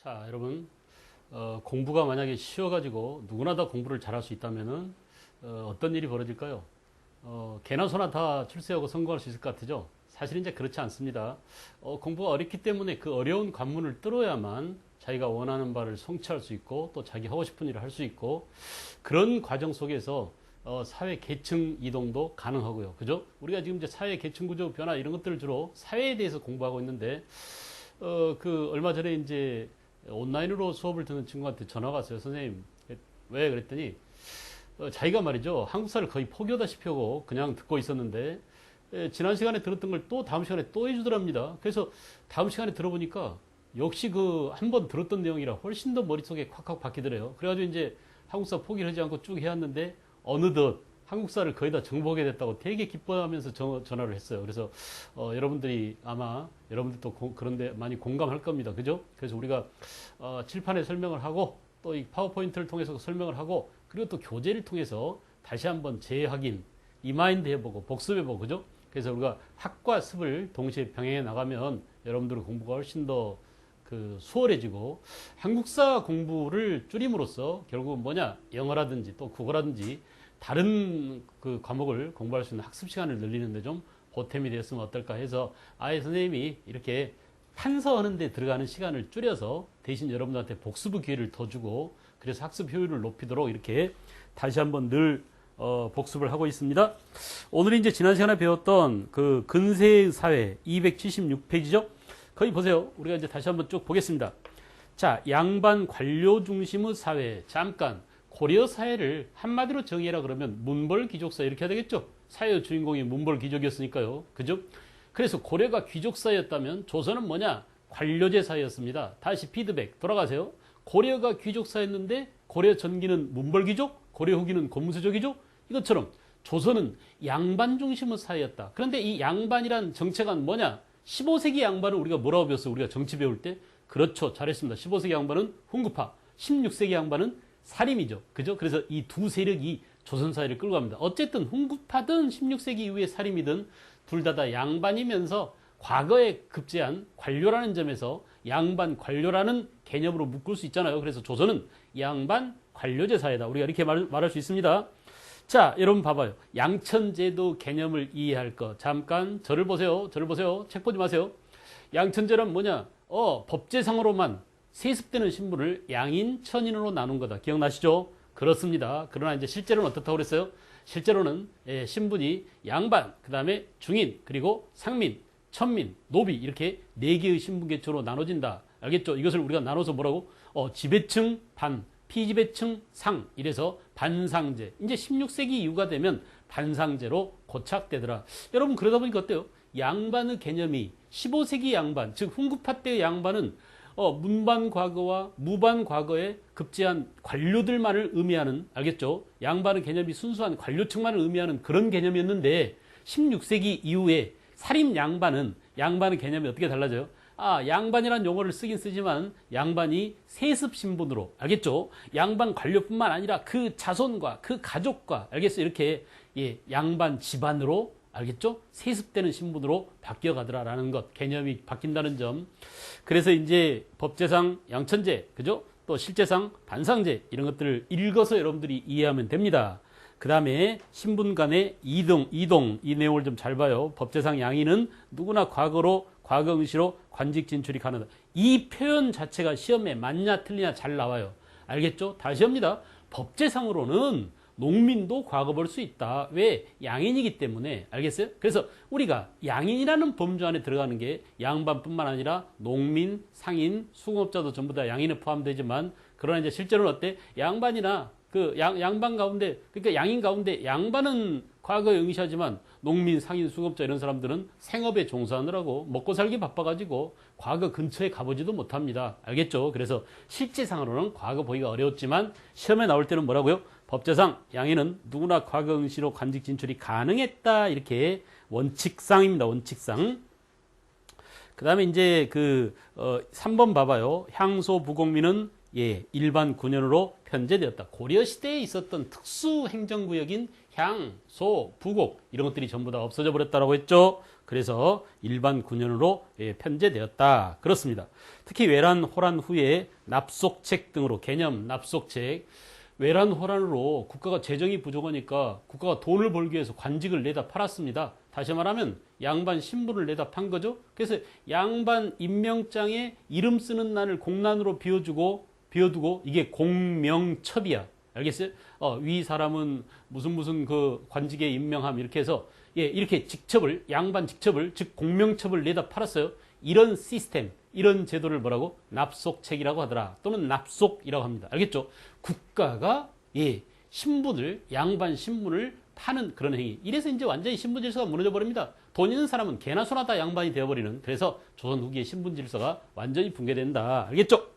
자, 여러분, 공부가 만약에 쉬워가지고 누구나 다 공부를 잘할 수 있다면은 어떤 일이 벌어질까요? 개나 소나 다 출세하고 성공할 수 있을 것 같으죠? 사실 이제 그렇지 않습니다. 공부가 어렵기 때문에 그 어려운 관문을 뚫어야만 자기가 원하는 바를 성취할 수 있고 또 자기 하고 싶은 일을 할 수 있고 그런 과정 속에서 사회 계층 이동도 가능하고요. 그죠? 우리가 지금 이제 사회 계층 구조 변화 이런 것들을 주로 사회에 대해서 공부하고 있는데 얼마 전에 이제 온라인으로 수업을 듣는 친구한테 전화가 왔어요. 선생님, 왜? 그랬더니, 자기가 말이죠. 한국사를 거의 포기하다시피 하고 그냥 듣고 있었는데, 지난 시간에 들었던 걸 또 다음 시간에 또 해주더랍니다. 그래서 다음 시간에 들어보니까 역시 그 한 번 들었던 내용이라 훨씬 더 머릿속에 콱콱 박히더래요. 그래가지고 이제 한국사 포기를 하지 않고 쭉 해왔는데, 어느덧 한국사를 거의 다 정복하게 됐다고 되게 기뻐하면서 전화를 했어요. 그래서 여러분들이 아마 여러분들도 그런데 많이 공감할 겁니다. 그죠? 그래서 우리가 칠판에 설명을 하고 또 이 파워포인트를 통해서 설명을 하고 그리고 또 교재를 통해서 다시 한번 재확인, 리마인드 해보고 복습해보고 그죠? 그래서 우리가 학과 습을 동시에 병행해 나가면 여러분들의 공부가 훨씬 더 수월해지고 한국사 공부를 줄임으로써 결국은 뭐냐 영어라든지 또 국어라든지 다른 그 과목을 공부할 수 있는 학습 시간을 늘리는데 좀 보탬이 되었으면 어떨까 해서 아예 선생님이 이렇게 판서하는 데 들어가는 시간을 줄여서 대신 여러분들한테 복습 기회를 더 주고 그래서 학습 효율을 높이도록 이렇게 다시 한번 늘 복습을 하고 있습니다. 오늘 이제 지난 시간에 배웠던 그 근세의 사회 276페이지죠. 거기 보세요. 우리가 이제 다시 한번 쭉 보겠습니다. 자, 양반 관료 중심의 사회. 잠깐 고려 사회를 한마디로 정의해라 그러면 문벌 귀족사회 이렇게 해야 되겠죠. 사회의 주인공이 문벌 귀족이었으니까요. 그죠? 그래서 고려가 귀족사회였다면 조선은 뭐냐? 관료제 사회였습니다. 다시 피드백 돌아가세요. 고려가 귀족사였는데 고려 전기는 문벌 귀족, 고려 후기는 고문세족이죠. 이것처럼 조선은 양반 중심의 사회였다. 그런데 이 양반이란 정체가 뭐냐? 15세기 양반을 우리가 뭐라고 배웠어요? 우리가 정치 배울 때? 그렇죠. 잘했습니다. 15세기 양반은 훈구파, 16세기 양반은 사림이죠. 그죠? 그래서 이 두 세력이 조선 사회를 끌고 갑니다. 어쨌든 훈구파든 16세기 이후의 사림이든 둘 다 양반이면서 과거에 급제한 관료라는 점에서 양반 관료라는 개념으로 묶을 수 있잖아요. 그래서 조선은 양반 관료제 사회다. 우리가 이렇게 말할 수 있습니다. 자, 여러분 봐봐요. 양천제도 개념을 이해할 것. 잠깐 저를 보세요. 저를 보세요. 책 보지 마세요. 양천제란 뭐냐? 법제상으로만 세습되는 신분을 양인, 천인으로 나눈 거다. 기억나시죠? 그렇습니다. 그러나 이제 실제로는 어떻다고 그랬어요? 실제로는 신분이 양반, 그 다음에 중인, 그리고 상민, 천민, 노비 이렇게 네 개의 신분 계층으로 나눠진다. 알겠죠? 이것을 우리가 나눠서 뭐라고? 지배층 반, 피지배층 상 이래서 반상제. 이제 16세기 이후가 되면 반상제로 고착되더라. 여러분 그러다 보니까 어때요? 양반의 개념이 15세기 양반, 즉 훈구파 때의 양반은 문반 과거와 무반 과거에 급제한 관료들만을 의미하는, 알겠죠? 양반의 개념이 순수한 관료층만을 의미하는 그런 개념이었는데 16세기 이후에 사림 양반의 개념이 어떻게 달라져요? 양반이라는 용어를 쓰긴 쓰지만 양반이 세습 신분으로, 알겠죠? 양반 관료뿐만 아니라 그 자손과 그 가족과, 알겠어요? 이렇게 양반 집안으로, 알겠죠? 세습되는 신분으로 바뀌어가더라라는 것, 개념이 바뀐다는 점. 그래서 이제 법제상 양천제, 그죠? 또 실제상 반상제 이런 것들을 읽어서 여러분들이 이해하면 됩니다. 그 다음에 신분 간의 이동 이 내용을 좀 잘 봐요. 법제상 양인은 누구나 과거 응시로 관직 진출이 가능하다. 이 표현 자체가 시험에 맞냐 틀리냐 잘 나와요. 알겠죠? 다시 합니다. 법제상으로는 농민도 과거 볼 수 있다. 왜? 양인이기 때문에. 알겠어요? 그래서 우리가 양인이라는 범주 안에 들어가는 게 양반뿐만 아니라 농민, 상인, 수공업자도 전부 다 양인에 포함되지만 그러나 이제 실제로는 어때? 양반이나 양반 가운데, 그러니까 양인 가운데 양반은 과거에 응시하지만 농민, 상인, 수급자 이런 사람들은 생업에 종사하느라고 먹고 살기 바빠가지고 과거 근처에 가보지도 못합니다. 알겠죠? 그래서 실제상으로는 과거 보기가 어려웠지만 시험에 나올 때는 뭐라고요? 법제상 양인은 누구나 과거 응시로 관직 진출이 가능했다. 이렇게 원칙상입니다. 원칙상. 그 다음에 이제 3번 봐봐요. 향소 부곡민은 일반 군현으로 편제되었다. 고려시대에 있었던 특수 행정구역인 향, 소, 부곡 이런 것들이 전부 다 없어져 버렸다고 했죠. 그래서 일반 군연으로 편제되었다. 그렇습니다. 특히 외란, 호란 후에 납속책 등으로 개념 납속책, 외란, 호란으로 국가가 재정이 부족하니까 국가가 돈을 벌기 위해서 관직을 내다 팔았습니다. 다시 말하면 양반 신분을 내다 판 거죠. 그래서 양반 임명장에 이름 쓰는 난을 공란으로 비워두고 이게 공명첩이야. 알겠어요? 위 사람은 무슨 그 관직에 임명함 이렇게 해서 이렇게 직첩을, 양반 직첩을, 즉 공명첩을 내다 팔았어요. 이런 시스템, 이런 제도를 뭐라고? 납속책이라고 하더라. 또는 납속이라고 합니다. 알겠죠? 국가가 신분을, 양반 신분을 파는 그런 행위. 이래서 이제 완전히 신분 질서가 무너져 버립니다. 돈 있는 사람은 개나 소나 다 양반이 되어버리는, 그래서 조선 후기의 신분 질서가 완전히 붕괴된다. 알겠죠?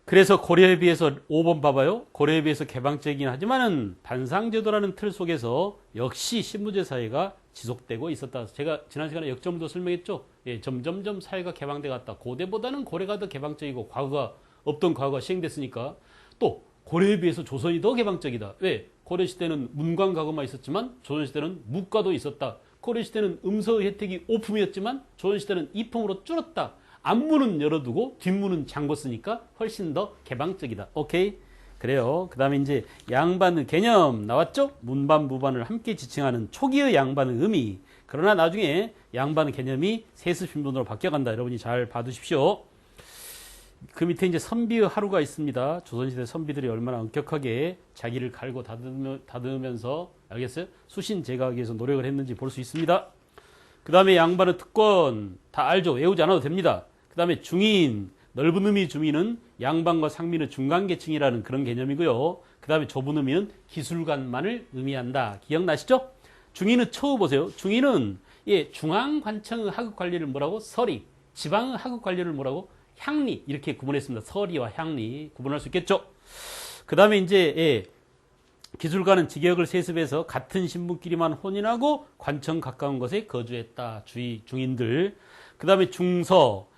그래서 고려에 비해서 5번 봐봐요. 고려에 비해서 개방적이긴 하지만은 반상제도라는 틀 속에서 역시 신분제 사회가 지속되고 있었다. 제가 지난 시간에 역점도 설명했죠. 점점점 사회가 개방돼 갔다. 고대보다는 고려가 더 개방적이고 없던 과거가 시행됐으니까 또 고려에 비해서 조선이 더 개방적이다. 왜? 고려 시대는 문관 가구만 있었지만 조선 시대는 무과도 있었다. 고려 시대는 음서의 혜택이 오품이었지만 조선 시대는 이품으로 줄었다. 앞문은 열어두고 뒷문은 잠궜으니까 훨씬 더 개방적이다. 오케이? 그래요. 그 다음에 이제 양반의 개념 나왔죠? 문반, 무반을 함께 지칭하는 초기의 양반의 의미. 그러나 나중에 양반의 개념이 세습 신분으로 바뀌어간다. 여러분이 잘 봐두십시오. 그 밑에 이제 선비의 하루가 있습니다. 조선시대 선비들이 얼마나 엄격하게 자기를 갈고 다듬으면서, 알겠어요? 수신 제거하기 위해서 노력을 했는지 볼 수 있습니다. 그 다음에 양반의 특권 다 알죠? 외우지 않아도 됩니다. 그 다음에 중인, 넓은 의미 중인은 양반과 상민의 중간계층이라는 그런 개념이고요. 그 다음에 좁은 의미는 기술관만을 의미한다. 기억나시죠? 중인의 처우 보세요. 중인은 중앙관청의 하급관리를 뭐라고? 서리. 지방의 하급관리를 뭐라고? 향리. 이렇게 구분했습니다. 서리와 향리 구분할 수 있겠죠? 그 다음에 이제 기술가는 직역을 세습해서 같은 신분끼리만 혼인하고 관청 가까운 곳에 거주했다. 중인들. 그 다음에 중서,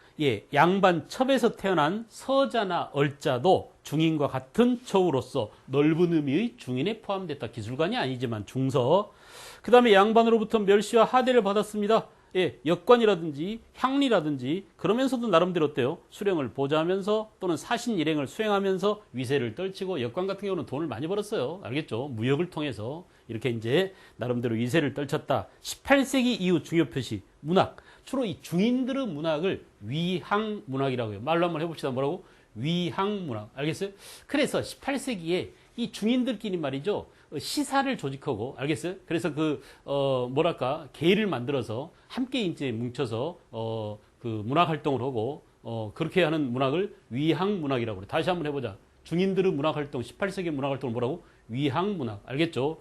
양반 첩에서 태어난 서자나 얼자도 중인과 같은 처우로서 넓은 의미의 중인에 포함됐다. 기술관이 아니지만 중서. 그 다음에 양반으로부터 멸시와 하대를 받았습니다. 역관이라든지 향리라든지, 그러면서도 나름대로 어때요? 수령을 보좌하면서 또는 사신 일행을 수행하면서 위세를 떨치고, 역관 같은 경우는 돈을 많이 벌었어요. 알겠죠? 무역을 통해서 이렇게 이제 나름대로 위세를 떨쳤다. 18세기 이후 중요 표시 문학, 주로 이 중인들의 문학을 위항문학이라고 해요. 말로 한번 해봅시다. 뭐라고? 위항문학. 알겠어요? 그래서 18세기에 이 중인들끼리 말이죠, 시사를 조직하고, 알겠어요? 그래서 계를 만들어서 함께 이제 뭉쳐서 그 문학 활동을 하고, 그렇게 하는 문학을 위항문학이라고 그래. 다시 한번 해보자. 중인들의 문학 활동, 18세기 문학 활동을 뭐라고? 위항문학. 알겠죠?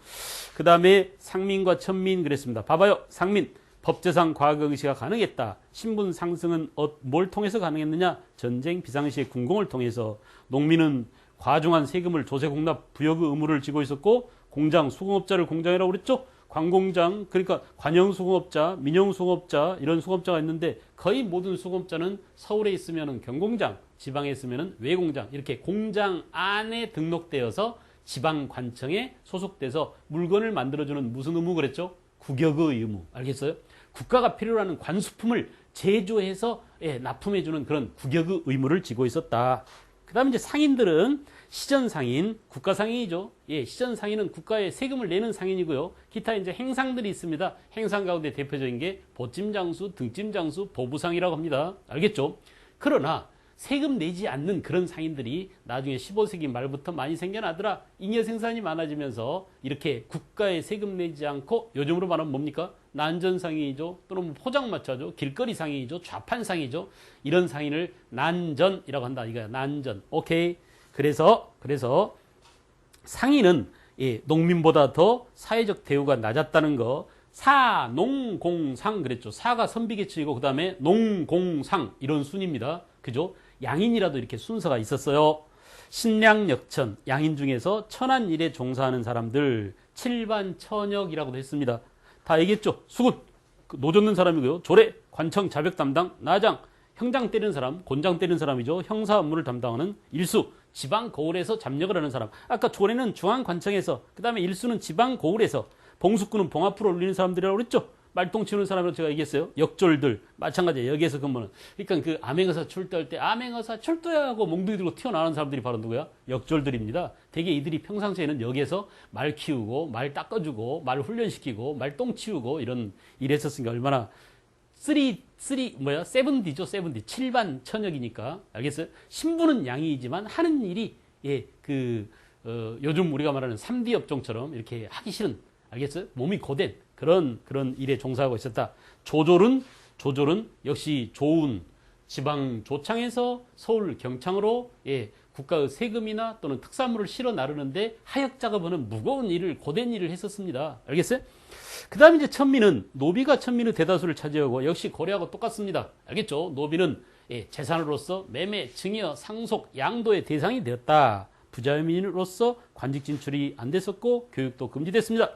그 다음에 상민과 천민 그랬습니다. 봐봐요. 상민, 법제상 과거의시가 가능했다. 신분 상승은 뭘 통해서 가능했느냐? 전쟁, 비상시의 군공을 통해서. 농민은 과중한 세금을 조세 공납 부역의 의무를 지고 있었고, 공장, 수공업자를 공장이라고 그랬죠? 관공장, 그러니까 관영 수공업자, 민영 수공업자, 이런 수공업자가 있는데, 거의 모든 수공업자는 서울에 있으면 경공장, 지방에 있으면 외공장, 이렇게 공장 안에 등록되어서 지방관청에 소속돼서 물건을 만들어주는 무슨 의무 그랬죠? 국역의 의무. 알겠어요? 국가가 필요로 하는 관수품을 제조해서 납품해주는 그런 국역의 의무를 지고 있었다. 그 다음에 이제 상인들은 시전상인, 국가상인이죠. 시전상인은 국가에 세금을 내는 상인이고요. 기타 이제 행상들이 있습니다. 행상 가운데 대표적인 게 보찜장수, 등찜장수, 보부상이라고 합니다. 알겠죠? 그러나 세금 내지 않는 그런 상인들이 나중에 15세기 말부터 많이 생겨나더라. 잉여 생산이 많아지면서 이렇게 국가에 세금 내지 않고, 요즘으로 말하면 뭡니까? 난전상인이죠. 또는 포장마차죠. 길거리상인이죠. 좌판상이죠. 이런 상인을 난전이라고 한다. 이거야. 난전. 오케이. 그래서 상인은 농민보다 더 사회적 대우가 낮았다는 거. 사, 농, 공, 상 그랬죠. 사가 선비계층이고, 그 다음에 농, 공, 상 이런 순입니다. 그죠? 양인이라도 이렇게 순서가 있었어요. 신량역천, 양인 중에서 천한 일에 종사하는 사람들, 칠반천역이라고도 했습니다. 다 얘기했죠. 수군, 노젓는 사람이고요. 조례, 관청, 자백 담당, 나장, 형장 때리는 사람, 곤장 때리는 사람이죠. 형사 업무를 담당하는 일수, 지방 고을에서 잠역을 하는 사람. 아까 조례는 중앙관청에서, 그 다음에 일수는 지방 고을에서, 봉숙군은 봉 앞으로 올리는 사람들이라고 그랬죠. 말똥 치우는 사람으로 제가 얘기했어요. 역졸들 마찬가지예요. 여기에서 근무는. 그러니까 그 암행어사 출두할 때 암행어사 출두야 하고 몽둥이 들고 튀어나오는 사람들이 바로 누구야? 역졸들입니다. 대개 이들이 평상시에는 여기에서 말 키우고 말 닦아주고 말 훈련시키고 말 똥 치우고 이런 일 했었으니까 얼마나 세븐디죠, 세븐디. 7반 천역이니까. 알겠어요? 신부는 양이지만 하는 일이, 요즘 우리가 말하는 3D 업종처럼 이렇게 하기 싫은, 알겠어요? 몸이 고된 그런 일에 종사하고 있었다. 조졸은 역시 좋은 지방 조창에서 서울 경창으로, 국가의 세금이나 또는 특산물을 실어 나르는데 하역 작업하는 무거운 일을, 고된 일을 했었습니다. 알겠어요? 그 다음에 이제 천민은, 노비가 천민의 대다수를 차지하고 역시 고려하고 똑같습니다. 알겠죠? 노비는 재산으로서 매매, 증여, 상속, 양도의 대상이 되었다. 부자민으로서 관직 진출이 안 됐었고 교육도 금지됐습니다.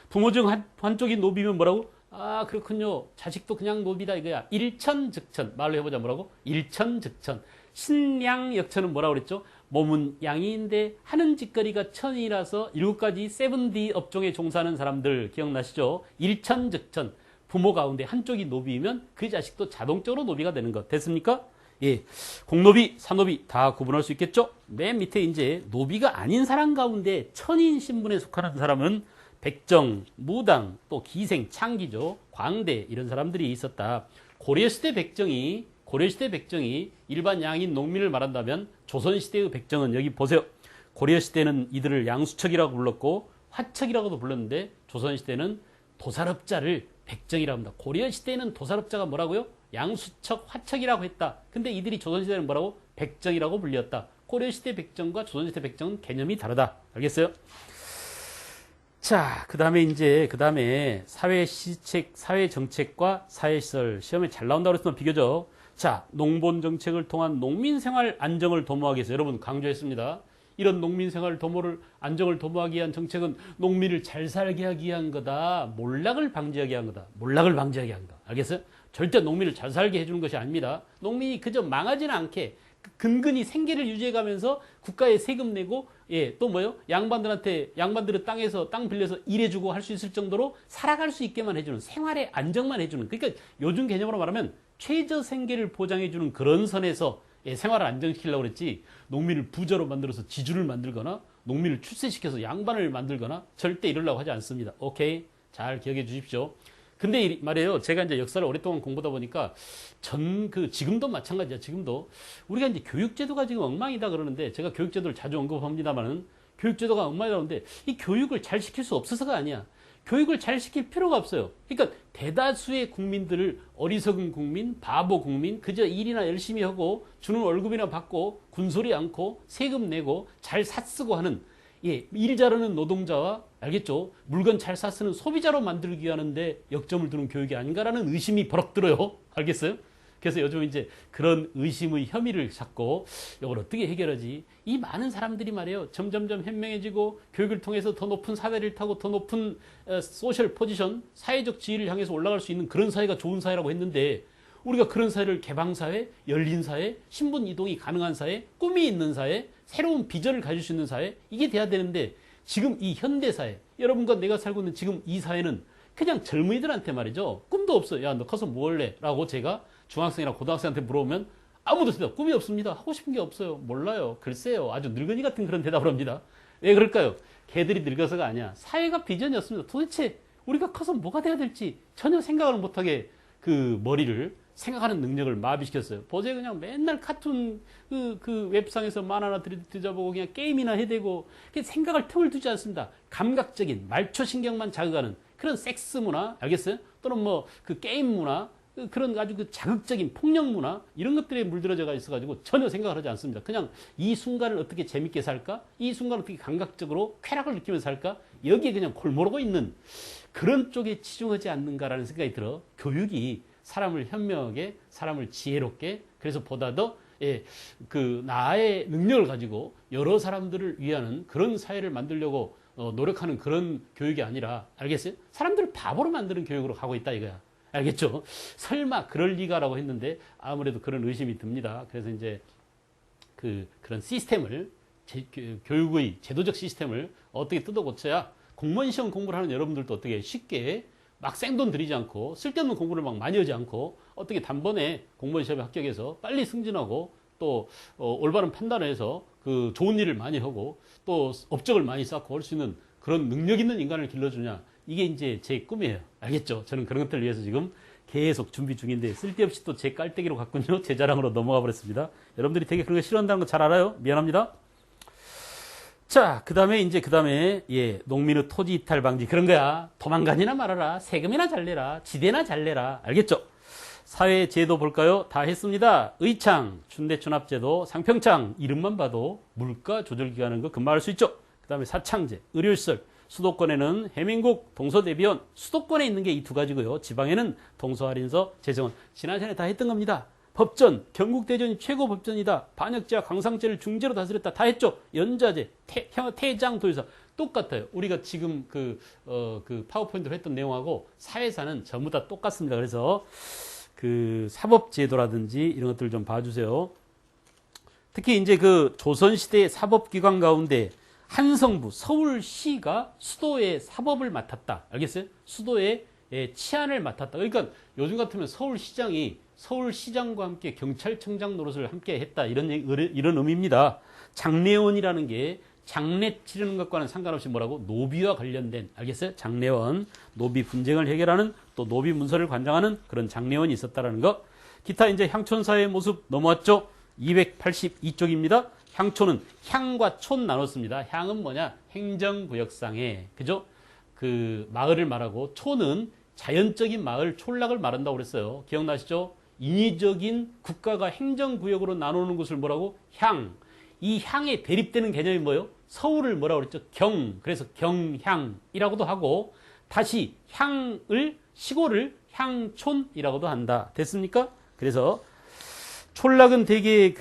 부모 중 한쪽이 노비면 뭐라고? 아, 그렇군요. 자식도 그냥 노비다 이거야. 일천즉천. 말로 해보자. 뭐라고? 일천즉천. 신양역천은 뭐라고 그랬죠? 몸은 양이인데 하는 짓거리가 천이라서 7가지 7D 업종에 종사하는 사람들 기억나시죠? 일천즉천. 부모 가운데 한쪽이 노비이면 그 자식도 자동적으로 노비가 되는 것. 됐습니까? 예. 공노비, 사노비 다 구분할 수 있겠죠? 맨 밑에 이제 노비가 아닌 사람 가운데 천인 신분에 속하는 사람은 백정, 무당, 또 기생, 창기죠. 광대 이런 사람들이 있었다. 고려시대 백정이 일반 양인 농민을 말한다면 조선시대의 백정은 여기 보세요. 고려시대는 이들을 양수척이라고 불렀고 화척이라고도 불렀는데 조선시대는 도살업자를 백정이라고 합니다. 고려시대에는 도살업자가 뭐라고요? 양수척, 화척이라고 했다. 근데 이들이 조선시대는 뭐라고? 백정이라고 불렸다. 고려시대 백정과 조선시대 백정은 개념이 다르다. 알겠어요? 자, 그 다음에 사회시책, 사회정책과 사회시설 시험에 잘 나온다고 했으면 비교죠. 자, 농본정책을 통한 농민생활 안정을 도모하기 위해서 여러분 강조했습니다. 이런 농민생활 안정을 도모하기 위한 정책은 농민을 잘 살게 하기 위한 거다. 몰락을 방지하게 한 거다. 알겠어요? 절대 농민을 잘 살게 해주는 것이 아닙니다. 농민이 그저 망하지는 않게 근근히 생계를 유지해가면서 국가에 세금 내고 또 양반들의 땅에서 땅 빌려서 일해주고 할 수 있을 정도로 살아갈 수 있게만 해주는, 생활의 안정만 해주는, 그러니까 요즘 개념으로 말하면 최저 생계를 보장해주는 그런 선에서 생활을 안정시키려고 그랬지, 농민을 부자로 만들어서 지주를 만들거나 농민을 출세시켜서 양반을 만들거나 절대 이러려고 하지 않습니다. 오케이? 잘 기억해 주십시오. 근데 말이에요. 제가 이제 역사를 오랫동안 공부하다 보니까 지금도 마찬가지야. 지금도 우리가 이제 교육제도가 지금 엉망이다 그러는데, 제가 교육제도를 자주 언급합니다만은 교육제도가 엉망이라는데 이 교육을 잘 시킬 수 없어서가 아니야. 교육을 잘 시킬 필요가 없어요. 그러니까 대다수의 국민들을, 어리석은 국민, 바보 국민, 그저 일이나 열심히 하고 주는 월급이나 받고 군소리 않고 세금 내고 잘 샀쓰고 하는, 일 잘하는 노동자와, 알겠죠? 물건 잘 샀쓰는 소비자로 만들기 위하는데 역점을 두는 교육이 아닌가라는 의심이 버럭 들어요. 알겠어요? 그래서 요즘 이제 그런 의심의 혐의를 찾고 이걸 어떻게 해결하지? 이 많은 사람들이 말이에요. 점점점 현명해지고 교육을 통해서 더 높은 사회를 타고 더 높은 소셜 포지션, 사회적 지위를 향해서 올라갈 수 있는 그런 사회가 좋은 사회라고 했는데, 우리가 그런 사회를 개방사회, 열린사회, 신분 이동이 가능한 사회, 꿈이 있는 사회, 새로운 비전을 가질 수 있는 사회, 이게 돼야 되는데 지금 이 현대사회, 여러분과 내가 살고 있는 지금 이 사회는 그냥 젊은이들한테 말이죠. 꿈도 없어. 야, 너 커서 뭐 할래? 라고 제가 중학생이나 고등학생한테 물어보면 아무도 대답, 꿈이 없습니다. 하고 싶은 게 없어요. 몰라요. 글쎄요. 아주 늙은이 같은 그런 대답을 합니다. 왜 그럴까요? 걔들이 늙어서가 아니야. 사회가 비전이 없습니다. 도대체 우리가 커서 뭐가 돼야 될지 전혀 생각을 못하게 그 머리를, 생각하는 능력을 마비시켰어요. 보세요. 그냥 맨날 카툰 그 웹상에서 만화나 들여다보고 그냥 게임이나 해대고 생각할 틈을 두지 않습니다. 감각적인 말초신경만 자극하는 그런 섹스 문화, 알겠어요? 또는 뭐 그 게임 문화, 그런 아주 그 자극적인 폭력 문화, 이런 것들에 물들어져 있어가지고 전혀 생각을 하지 않습니다. 그냥 이 순간을 어떻게 재밌게 살까? 이 순간을 어떻게 감각적으로 쾌락을 느끼면서 살까? 여기에 그냥 골모르고 있는 그런 쪽에 치중하지 않는가라는 생각이 들어. 교육이 사람을 현명하게, 사람을 지혜롭게, 그래서 보다 더 나의 능력을 가지고 여러 사람들을 위하는 그런 사회를 만들려고 노력하는 그런 교육이 아니라, 알겠어요? 사람들을 바보로 만드는 교육으로 가고 있다 이거야. 알겠죠? 설마 그럴 리가라고 했는데 아무래도 그런 의심이 듭니다. 그래서 이제 그런 시스템을, 교육의 제도적 시스템을 어떻게 뜯어 고쳐야 공무원 시험 공부를 하는 여러분들도 어떻게 쉽게 막 생돈 들이지 않고 쓸데없는 공부를 막 많이 하지 않고 어떻게 단번에 공무원 시험에 합격해서 빨리 승진하고 또 올바른 판단을 해서 그 좋은 일을 많이 하고 또 업적을 많이 쌓고 할 수 있는 그런 능력 있는 인간을 길러주냐. 이게 이제 제 꿈이에요. 알겠죠? 저는 그런 것들을 위해서 지금 계속 준비 중인데 쓸데없이 또 제 깔때기로 갔군요. 제 자랑으로 넘어가 버렸습니다. 여러분들이 되게 그런 거 싫어한다는 거 잘 알아요. 미안합니다. 자, 그 다음에 예, 농민의 토지 이탈 방지 그런 거야. 도망가니나 말아라. 세금이나 잘 내라. 지대나 잘 내라. 알겠죠? 사회 제도 볼까요? 다 했습니다. 의창, 춘대춘합제도, 상평창 이름만 봐도 물가 조절 기간인 거 금방 알 수 있죠. 그 다음에 사창제, 의료시설, 수도권에는 해민국, 동서대비원, 수도권에 있는 게 이 두 가지고요. 지방에는 동서할인서, 재정원. 지난 시간에 다 했던 겁니다. 법전, 경국대전이 최고 법전이다. 반역죄와 강상죄를 중죄로 다스렸다. 다 했죠. 연좌제, 태장도의사 똑같아요. 우리가 지금 그 파워포인트로 했던 내용하고 사회사는 전부 다 똑같습니다. 그래서 그 사법제도라든지 이런 것들을 좀 봐주세요. 특히 이제 그 조선시대의 사법기관 가운데 한성부, 서울시가 수도의 사법을 맡았다. 알겠어요? 수도의 치안을 맡았다. 그러니까 요즘 같으면 서울시장이 서울시장과 함께 경찰청장 노릇을 함께 했다. 이런 의미입니다. 장례원이라는 게 장례 치르는 것과는 상관없이 뭐라고? 노비와 관련된, 알겠어요? 장례원, 노비 분쟁을 해결하는 또 노비 문서를 관장하는 그런 장례원이 있었다라는 거. 기타 이제 향촌사회의 모습 넘어왔죠? 282쪽입니다. 향촌은 향과 촌 나눴습니다. 향은 뭐냐? 행정구역상에, 그죠? 그 마을을 말하고, 촌은 자연적인 마을, 촌락을 말한다고 그랬어요. 기억나시죠? 인위적인 국가가 행정구역으로 나누는 것을 뭐라고? 향. 이 향에 대립되는 개념이 뭐예요? 서울을 뭐라고 그랬죠? 경. 그래서 경향이라고도 하고, 다시 향을, 시골을 향촌이라고도 한다. 됐습니까? 그래서 촌락은 대개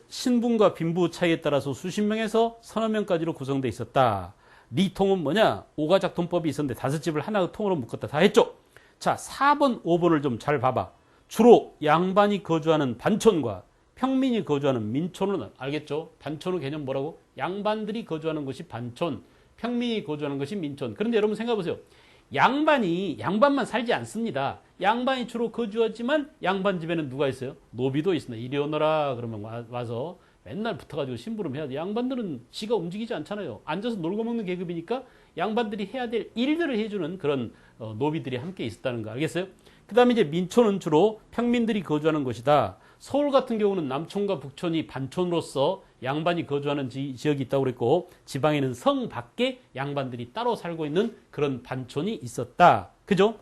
신분과 빈부 차이에 따라서 수십 명에서 서너 명까지로 구성되어 있었다. 리통은 뭐냐? 오가작통법이 있었는데 5집을 하나의 통으로 묶었다. 다 했죠? 자, 4번, 5번을 좀 잘 봐봐. 주로 양반이 거주하는 반촌과 평민이 거주하는 민촌은 알겠죠? 반촌의 개념 뭐라고? 양반들이 거주하는 것이 반촌, 평민이 거주하는 것이 민촌. 그런데 여러분 생각해보세요. 양반만 살지 않습니다. 양반이 주로 거주하지만 양반 집에는 누가 있어요? 노비도 있습니다. 이리 오너라 그러면 와서 맨날 붙어가지고 심부름 해야 돼. 양반들은 지가 움직이지 않잖아요. 앉아서 놀고 먹는 계급이니까 양반들이 해야 될 일들을 해주는 그런 노비들이 함께 있었다는 거 알겠어요? 그 다음에 이제 민촌은 주로 평민들이 거주하는 곳이다. 서울 같은 경우는 남촌과 북촌이 반촌으로서 양반이 거주하는 지역이 있다고 그랬고, 지방에는 성 밖에 양반들이 따로 살고 있는 그런 반촌이 있었다. 그죠?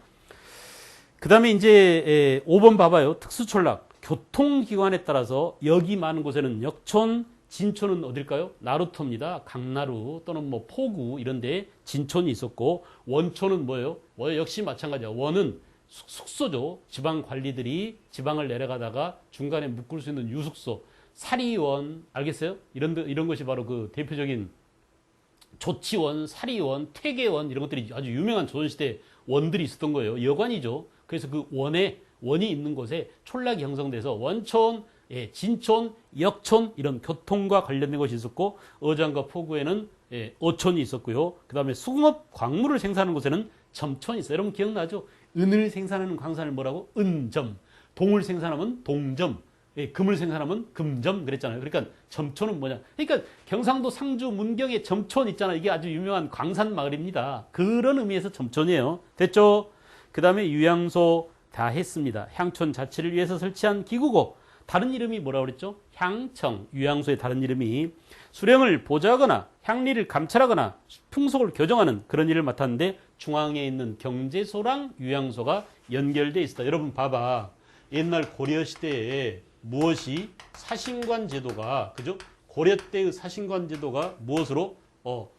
그 다음에 이제 5번 봐봐요. 특수촌락. 교통기관에 따라서 역이 많은 곳에는 역촌, 진촌은 어딜까요? 나루터입니다. 강나루 또는 뭐 포구 이런 데 진촌이 있었고, 원촌은 뭐예요? 역시 마찬가지야. 원은 숙소죠. 지방 관리들이 지방을 내려가다가 중간에 묵을 수 있는 유숙소. 사리원, 알겠어요? 이런 것이 바로 그 대표적인 조치원, 사리원, 퇴계원 이런 것들이 아주 유명한 조선시대 원들이 있었던 거예요. 여관이죠. 그래서 그 원이 있는 곳에 촌락이 형성돼서 원촌, 진촌, 역촌 이런 교통과 관련된 것이 있었고, 어장과 포구에는 어촌이 있었고요. 그 다음에 수공업 광물을 생산하는 곳에는 점촌이 있어요. 여러분 기억나죠? 은을 생산하는 광산을 뭐라고? 은점. 동을 생산하면 동점. 금을 생산하면 금점 그랬잖아요. 그러니까 점촌은 뭐냐? 그러니까 경상도 상주 문경에 점촌 있잖아요. 이게 아주 유명한 광산 마을입니다. 그런 의미에서 점촌이에요. 됐죠? 그 다음에 유향소 다 했습니다. 향촌 자체를 위해서 설치한 기구고, 다른 이름이 뭐라고 그랬죠? 향청. 유향소의 다른 이름이 수령을 보좌하거나 향리를 감찰하거나 풍속을 교정하는 그런 일을 맡았는데, 중앙에 있는 경제소랑 유향소가 연결되어 있었다. 여러분 봐봐. 옛날 고려시대에 무엇이 사신관 제도가, 그죠? 고려 때의 사신관 제도가 무엇으로?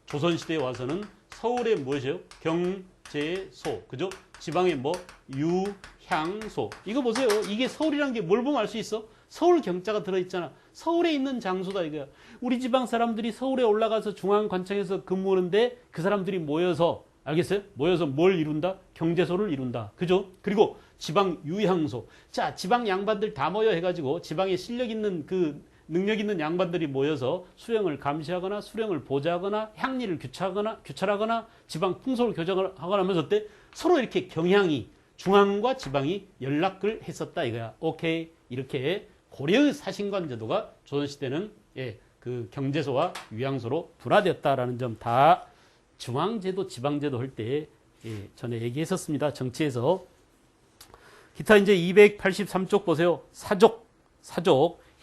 조선시대에 와서는 서울에 무엇이에요? 경제소. 그죠? 지방에 뭐? 유향소. 이거 보세요. 이게 서울이라는 게 뭘 보면 알 수 있어? 서울 경자가 들어있잖아. 서울에 있는 장소다 이거야. 우리 지방 사람들이 서울에 올라가서 중앙관청에서 근무하는데 그 사람들이 모여서, 알겠어요? 모여서 뭘 이룬다? 경제소를 이룬다. 그죠? 그리고 지방 유향소. 자, 지방 양반들 다 모여 해가지고 지방에 실력 있는 능력 있는 양반들이 모여서 수령을 감시하거나 수령을 보좌하거나 향리를 규찰하거나 지방 풍속을 교정하거나 하면서 어때? 서로 이렇게 경향이 중앙과 지방이 연락을 했었다 이거야. 오케이. 이렇게 고려의 사신관 제도가 조선시대는 그 경제소와 위양소로 분화되었다라는 점 다 중앙제도, 지방제도 할 때 전에 얘기했었습니다. 정치에서. 기타 이제 283쪽 보세요. 사족.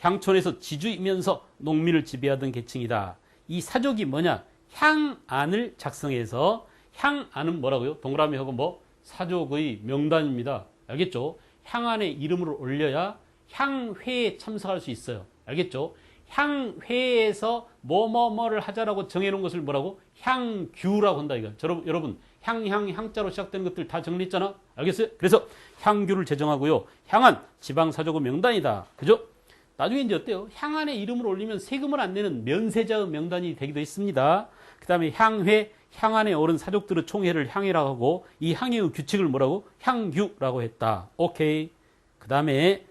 향촌에서 지주이면서 농민을 지배하던 계층이다. 이 사족이 뭐냐? 향안을 작성해서 향안은 뭐라고요? 동그라미하고 뭐? 사족의 명단입니다. 알겠죠? 향안에 이름을 올려야 향회에 참석할 수 있어요. 알겠죠? 향회에서 뭐뭐뭐를 하자라고 정해놓은 것을 뭐라고? 향규라고 한다 이거. 여러분 향자로 시작되는 것들 다 정리했잖아. 알겠어요? 그래서 향규를 제정하고요. 향안 지방사족의 명단이다. 그죠? 나중에 이제 어때요? 향안에 이름을 올리면 세금을 안 내는 면세자의 명단이 되기도 했습니다. 그 다음에 향회, 향안에 오른 사족들의 총회를 향회라고 하고 이 향회의 규칙을 뭐라고? 향규라고 했다. 오케이. 그 다음에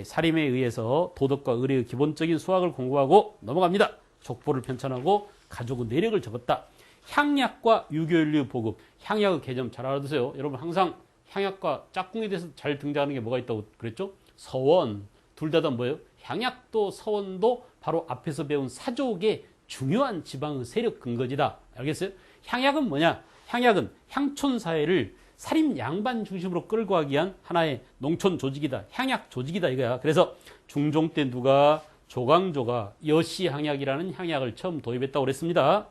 사림에 의해서 도덕과 의례의 기본적인 수학을 공부하고 넘어갑니다. 족보를 편찬하고 가족의 내력을 적었다. 향약과 유교윤리 보급. 향약의 개념 잘 알아두세요. 여러분 항상 향약과 짝꿍에 대해서 잘 등장하는 게 뭐가 있다고 그랬죠? 서원. 둘 다 뭐예요? 향약도 서원도 바로 앞에서 배운 사족의 중요한 지방의 세력 근거지다. 알겠어요? 향약은 뭐냐? 향약은 향촌 사회를 사림 양반 중심으로 끌고 가기 위한 하나의 농촌 조직이다. 향약 조직이다 이거야. 그래서 중종 때 누가 조광조가 여시 향약이라는 향약을 처음 도입했다고 그랬습니다.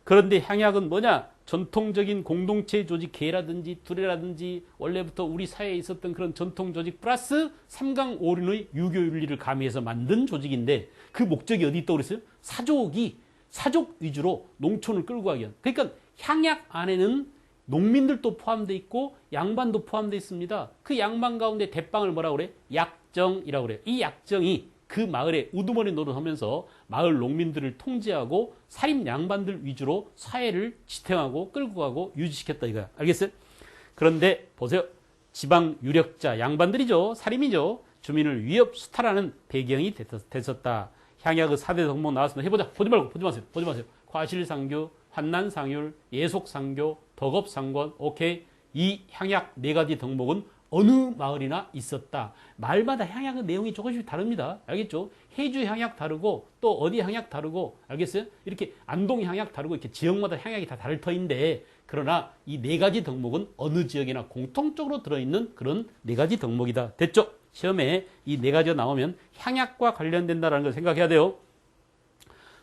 그런데 향약은 뭐냐? 전통적인 공동체 조직 계라든지 두레라든지 원래부터 우리 사회에 있었던 그런 전통 조직 플러스 삼강오륜의 유교윤리를 가미해서 만든 조직인데 그 목적이 어디 있다고 그랬어요? 사족 위주로 농촌을 끌고 가기 위한. 그러니까 향약 안에는 농민들도 포함되어 있고 양반도 포함되어 있습니다. 그 양반 가운데 대빵을 뭐라고 그래? 약정이라고 그래요. 이 약정이 그 마을에 우두머리 노릇하면서 마을 농민들을 통제하고 사림 양반들 위주로 사회를 지탱하고 끌고 가고 유지시켰다 이거야. 알겠어요? 그런데 보세요. 지방 유력자 양반들이죠. 사림이죠. 주민을 위협 수탈하는 배경이 됐었다. 향약의 4대 덕목 나왔습니다. 해보자. 보지 마세요. 과실상교, 환난상율, 예속상교, 덕업상권. 오케이. 이 향약 4가지 덕목은 어느 마을이나 있었다. 마을마다 향약의 내용이 조금씩 다릅니다. 알겠죠? 해주 향약 다르고 또 어디 향약 다르고 알겠어요? 이렇게 안동 향약 다르고 이렇게 지역마다 향약이 다 다를 터인데 그러나 이 4가지 덕목은 어느 지역이나 공통적으로 들어있는 그런 4가지 덕목이다. 됐죠? 시험에 이 4가지가 나오면 향약과 관련된다는 걸 생각해야 돼요.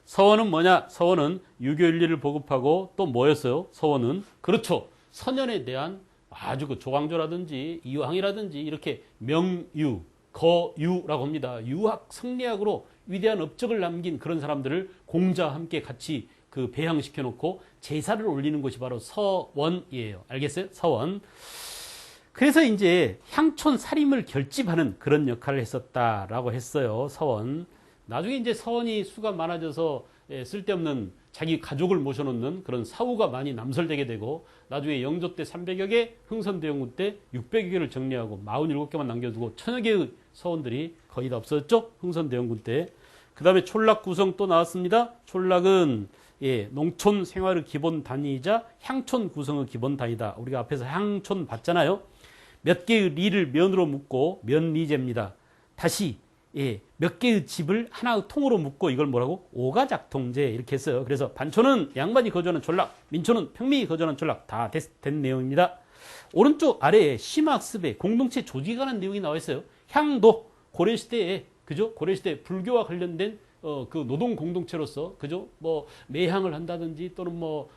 서원은 뭐냐? 서원은 유교윤리를 보급하고 또 뭐였어요? 서원은 그렇죠. 선연에 대한 아주 그 조광조라든지 이황이라든지 이렇게 명유, 거유라고 합니다. 유학, 성리학으로 위대한 업적을 남긴 그런 사람들을 공자와 함께 같이 그 배양시켜 놓고 제사를 올리는 것이 바로 서원이에요. 알겠어요? 서원. 그래서 이제 향촌 사림을 결집하는 그런 역할을 했었다라고 했어요. 서원. 나중에 이제 서원이 수가 많아져서 쓸데없는 자기 가족을 모셔놓는 그런 사후가 많이 남설되게 되고 나중에 영조 때 300여 개, 흥선대원군 때 600여 개를 정리하고 47개만 남겨두고 1000여 개의 서원들이 거의 다 없어졌죠. 흥선대원군 때. 그 다음에 촌락 구성 또 나왔습니다. 촌락은 농촌 생활의 기본 단위이자 향촌 구성의 기본 단위다. 우리가 앞에서 향촌 봤잖아요. 몇 개의 리를 면으로 묶고 면리제입니다. 다시 몇 개의 집을 하나의 통으로 묶고 이걸 뭐라고? 오가작통제 이렇게 했어요. 그래서 반초는 양반이 거주하는 촌락, 민초는 평민이 거주하는 촌락 다 된 내용입니다. 오른쪽 아래에 심학습에 공동체 조직에 관한 내용이 나와 있어요. 향도 고려시대에 그죠? 고려시대 불교와 관련된 그 노동 공동체로서 그죠? 뭐 매향을 한다든지 또는 뭐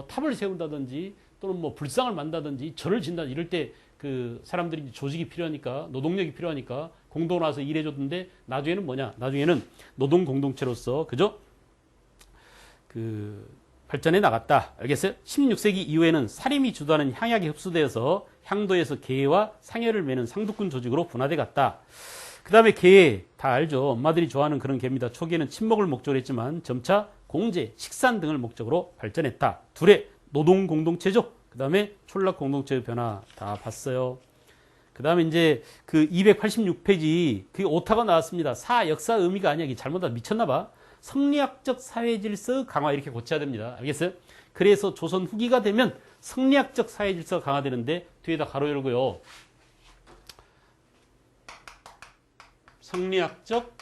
탑을 세운다든지 또는 뭐 불상을 만다든지 절을 진다 이럴 때 그 사람들이 조직이 필요하니까 노동력이 필요하니까 공동으로 와서 일해줬는데 나중에는 뭐냐? 나중에는 노동 공동체로서 그죠? 그 발전해 나갔다. 알겠어요? 16세기 이후에는 사림이 주도하는 향약이 흡수되어서 향도에서 계와 상여를 매는 상두꾼 조직으로 분화돼 갔다. 그 다음에 계, 다 알죠? 엄마들이 좋아하는 그런 개입니다. 초기에는 친목을 목적으로 했지만 점차 공제, 식산 등을 목적으로 발전했다. 둘의 노동 공동체죠. 그 다음에 촌락 공동체의 변화 다 봤어요. 그 다음에 이제 그 286페이지 그 오타가 나왔습니다. 사 역사 의미가 아니야. 이게 잘못하다 미쳤나봐. 성리학적 사회 질서 강화 이렇게 고쳐야 됩니다. 알겠어요? 그래서 조선 후기가 되면 성리학적 사회 질서가 강화되는데 뒤에다 가로 열고요. 성리학적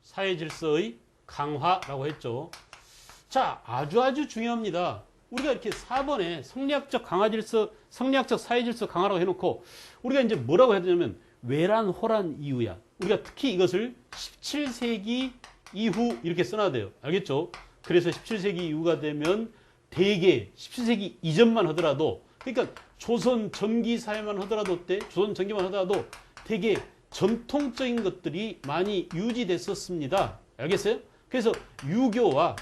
사회 질서의 강화라고 했죠. 자, 아주 중요합니다. 우리가 이렇게 4번에 성리학적 강화 질서, 성리학적 사회 질서 강화라고 해놓고 우리가 이제 뭐라고 해야 되냐면 외란, 호란 이후야. 우리가 특히 이것을 17세기 이후 이렇게 써놔야 돼요. 알겠죠? 그래서 17세기 이후가 되면 대개 17세기 이전만 하더라도, 그러니까 조선 전기 사회만 하더라도 조선 전기만 하더라도 되게 전통적인 것들이 많이 유지됐었습니다. 알겠어요? 그래서 유교와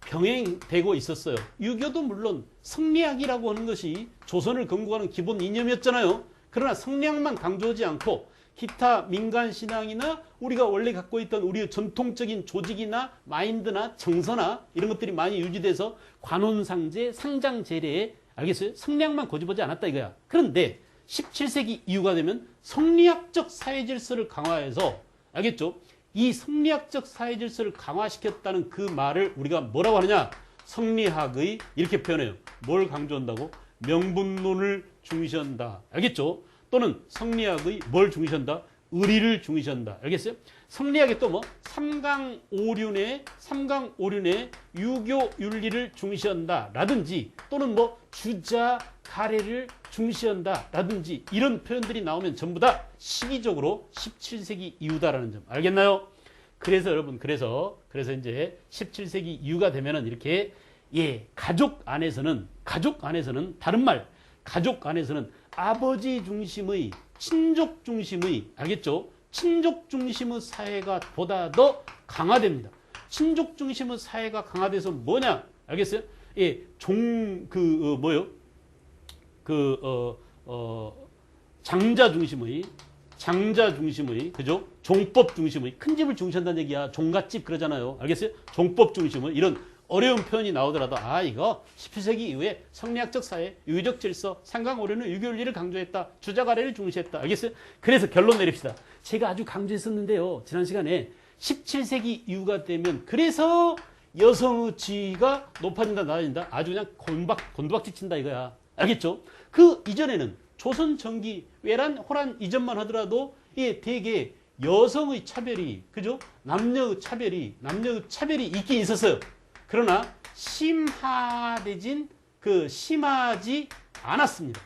병행되고 있었어요. 유교도 물론 성리학이라고 하는 것이 조선을 건국하는 기본 이념이었잖아요. 그러나 성리학만 강조하지 않고 기타 민간 신앙이나 우리가 원래 갖고 있던 우리의 전통적인 조직이나 마인드나 정서나 이런 것들이 많이 유지돼서 관혼상제, 상장제례에, 알겠어요? 성리학만 고집하지 않았다 이거야. 그런데 17세기 이후가 되면 성리학적 사회 질서를 강화해서, 알겠죠? 이 성리학적 사회 질서를 강화시켰다는 그 말을 우리가 뭐라고 하느냐? 성리학의, 이렇게 표현해요. 뭘 강조한다고? 명분론을 중시한다. 알겠죠? 또는 성리학의 뭘 중시한다? 의리를 중시한다. 알겠어요? 성리학이 또 뭐? 삼강오륜의 유교 윤리를 중시한다. 라든지, 또는 뭐 주자 가래를 중시한다. 라든지, 이런 표현들이 나오면 전부 다 시기적으로 17세기 이후다라는 점. 알겠나요? 그래서 여러분, 그래서 이제 17세기 이후가 되면은 이렇게, 가족 안에서는 다른 말, 가족 안에서는 아버지 중심의, 친족 중심의, 알겠죠? 친족 중심의 사회가 보다 더 강화됩니다. 친족 중심의 사회가 강화돼서 뭐냐? 알겠어요? 장자 중심의, 그죠? 종법 중심의, 큰 집을 중시한다는 얘기야. 종갓집 그러잖아요. 알겠어요? 종법 중심의, 이런 어려운 표현이 나오더라도, 이거 17세기 이후에 성리학적 사회, 유교적 질서, 상강오륜은 유교윤리를 강조했다. 주자가래를 중시했다. 알겠어요? 그래서 결론 내립시다. 제가 아주 강조했었는데요. 지난 시간에 17세기 이후가 되면, 그래서 여성의 지위가 높아진다, 낮아진다. 아주 그냥 곤두박질 친다 이거야. 알겠죠? 그 이전에는 조선 전기, 외란, 호란 이전만 하더라도 대개 여성의 차별이, 그죠? 남녀의 차별이 있긴 있었어요. 그러나 심하지 않았습니다.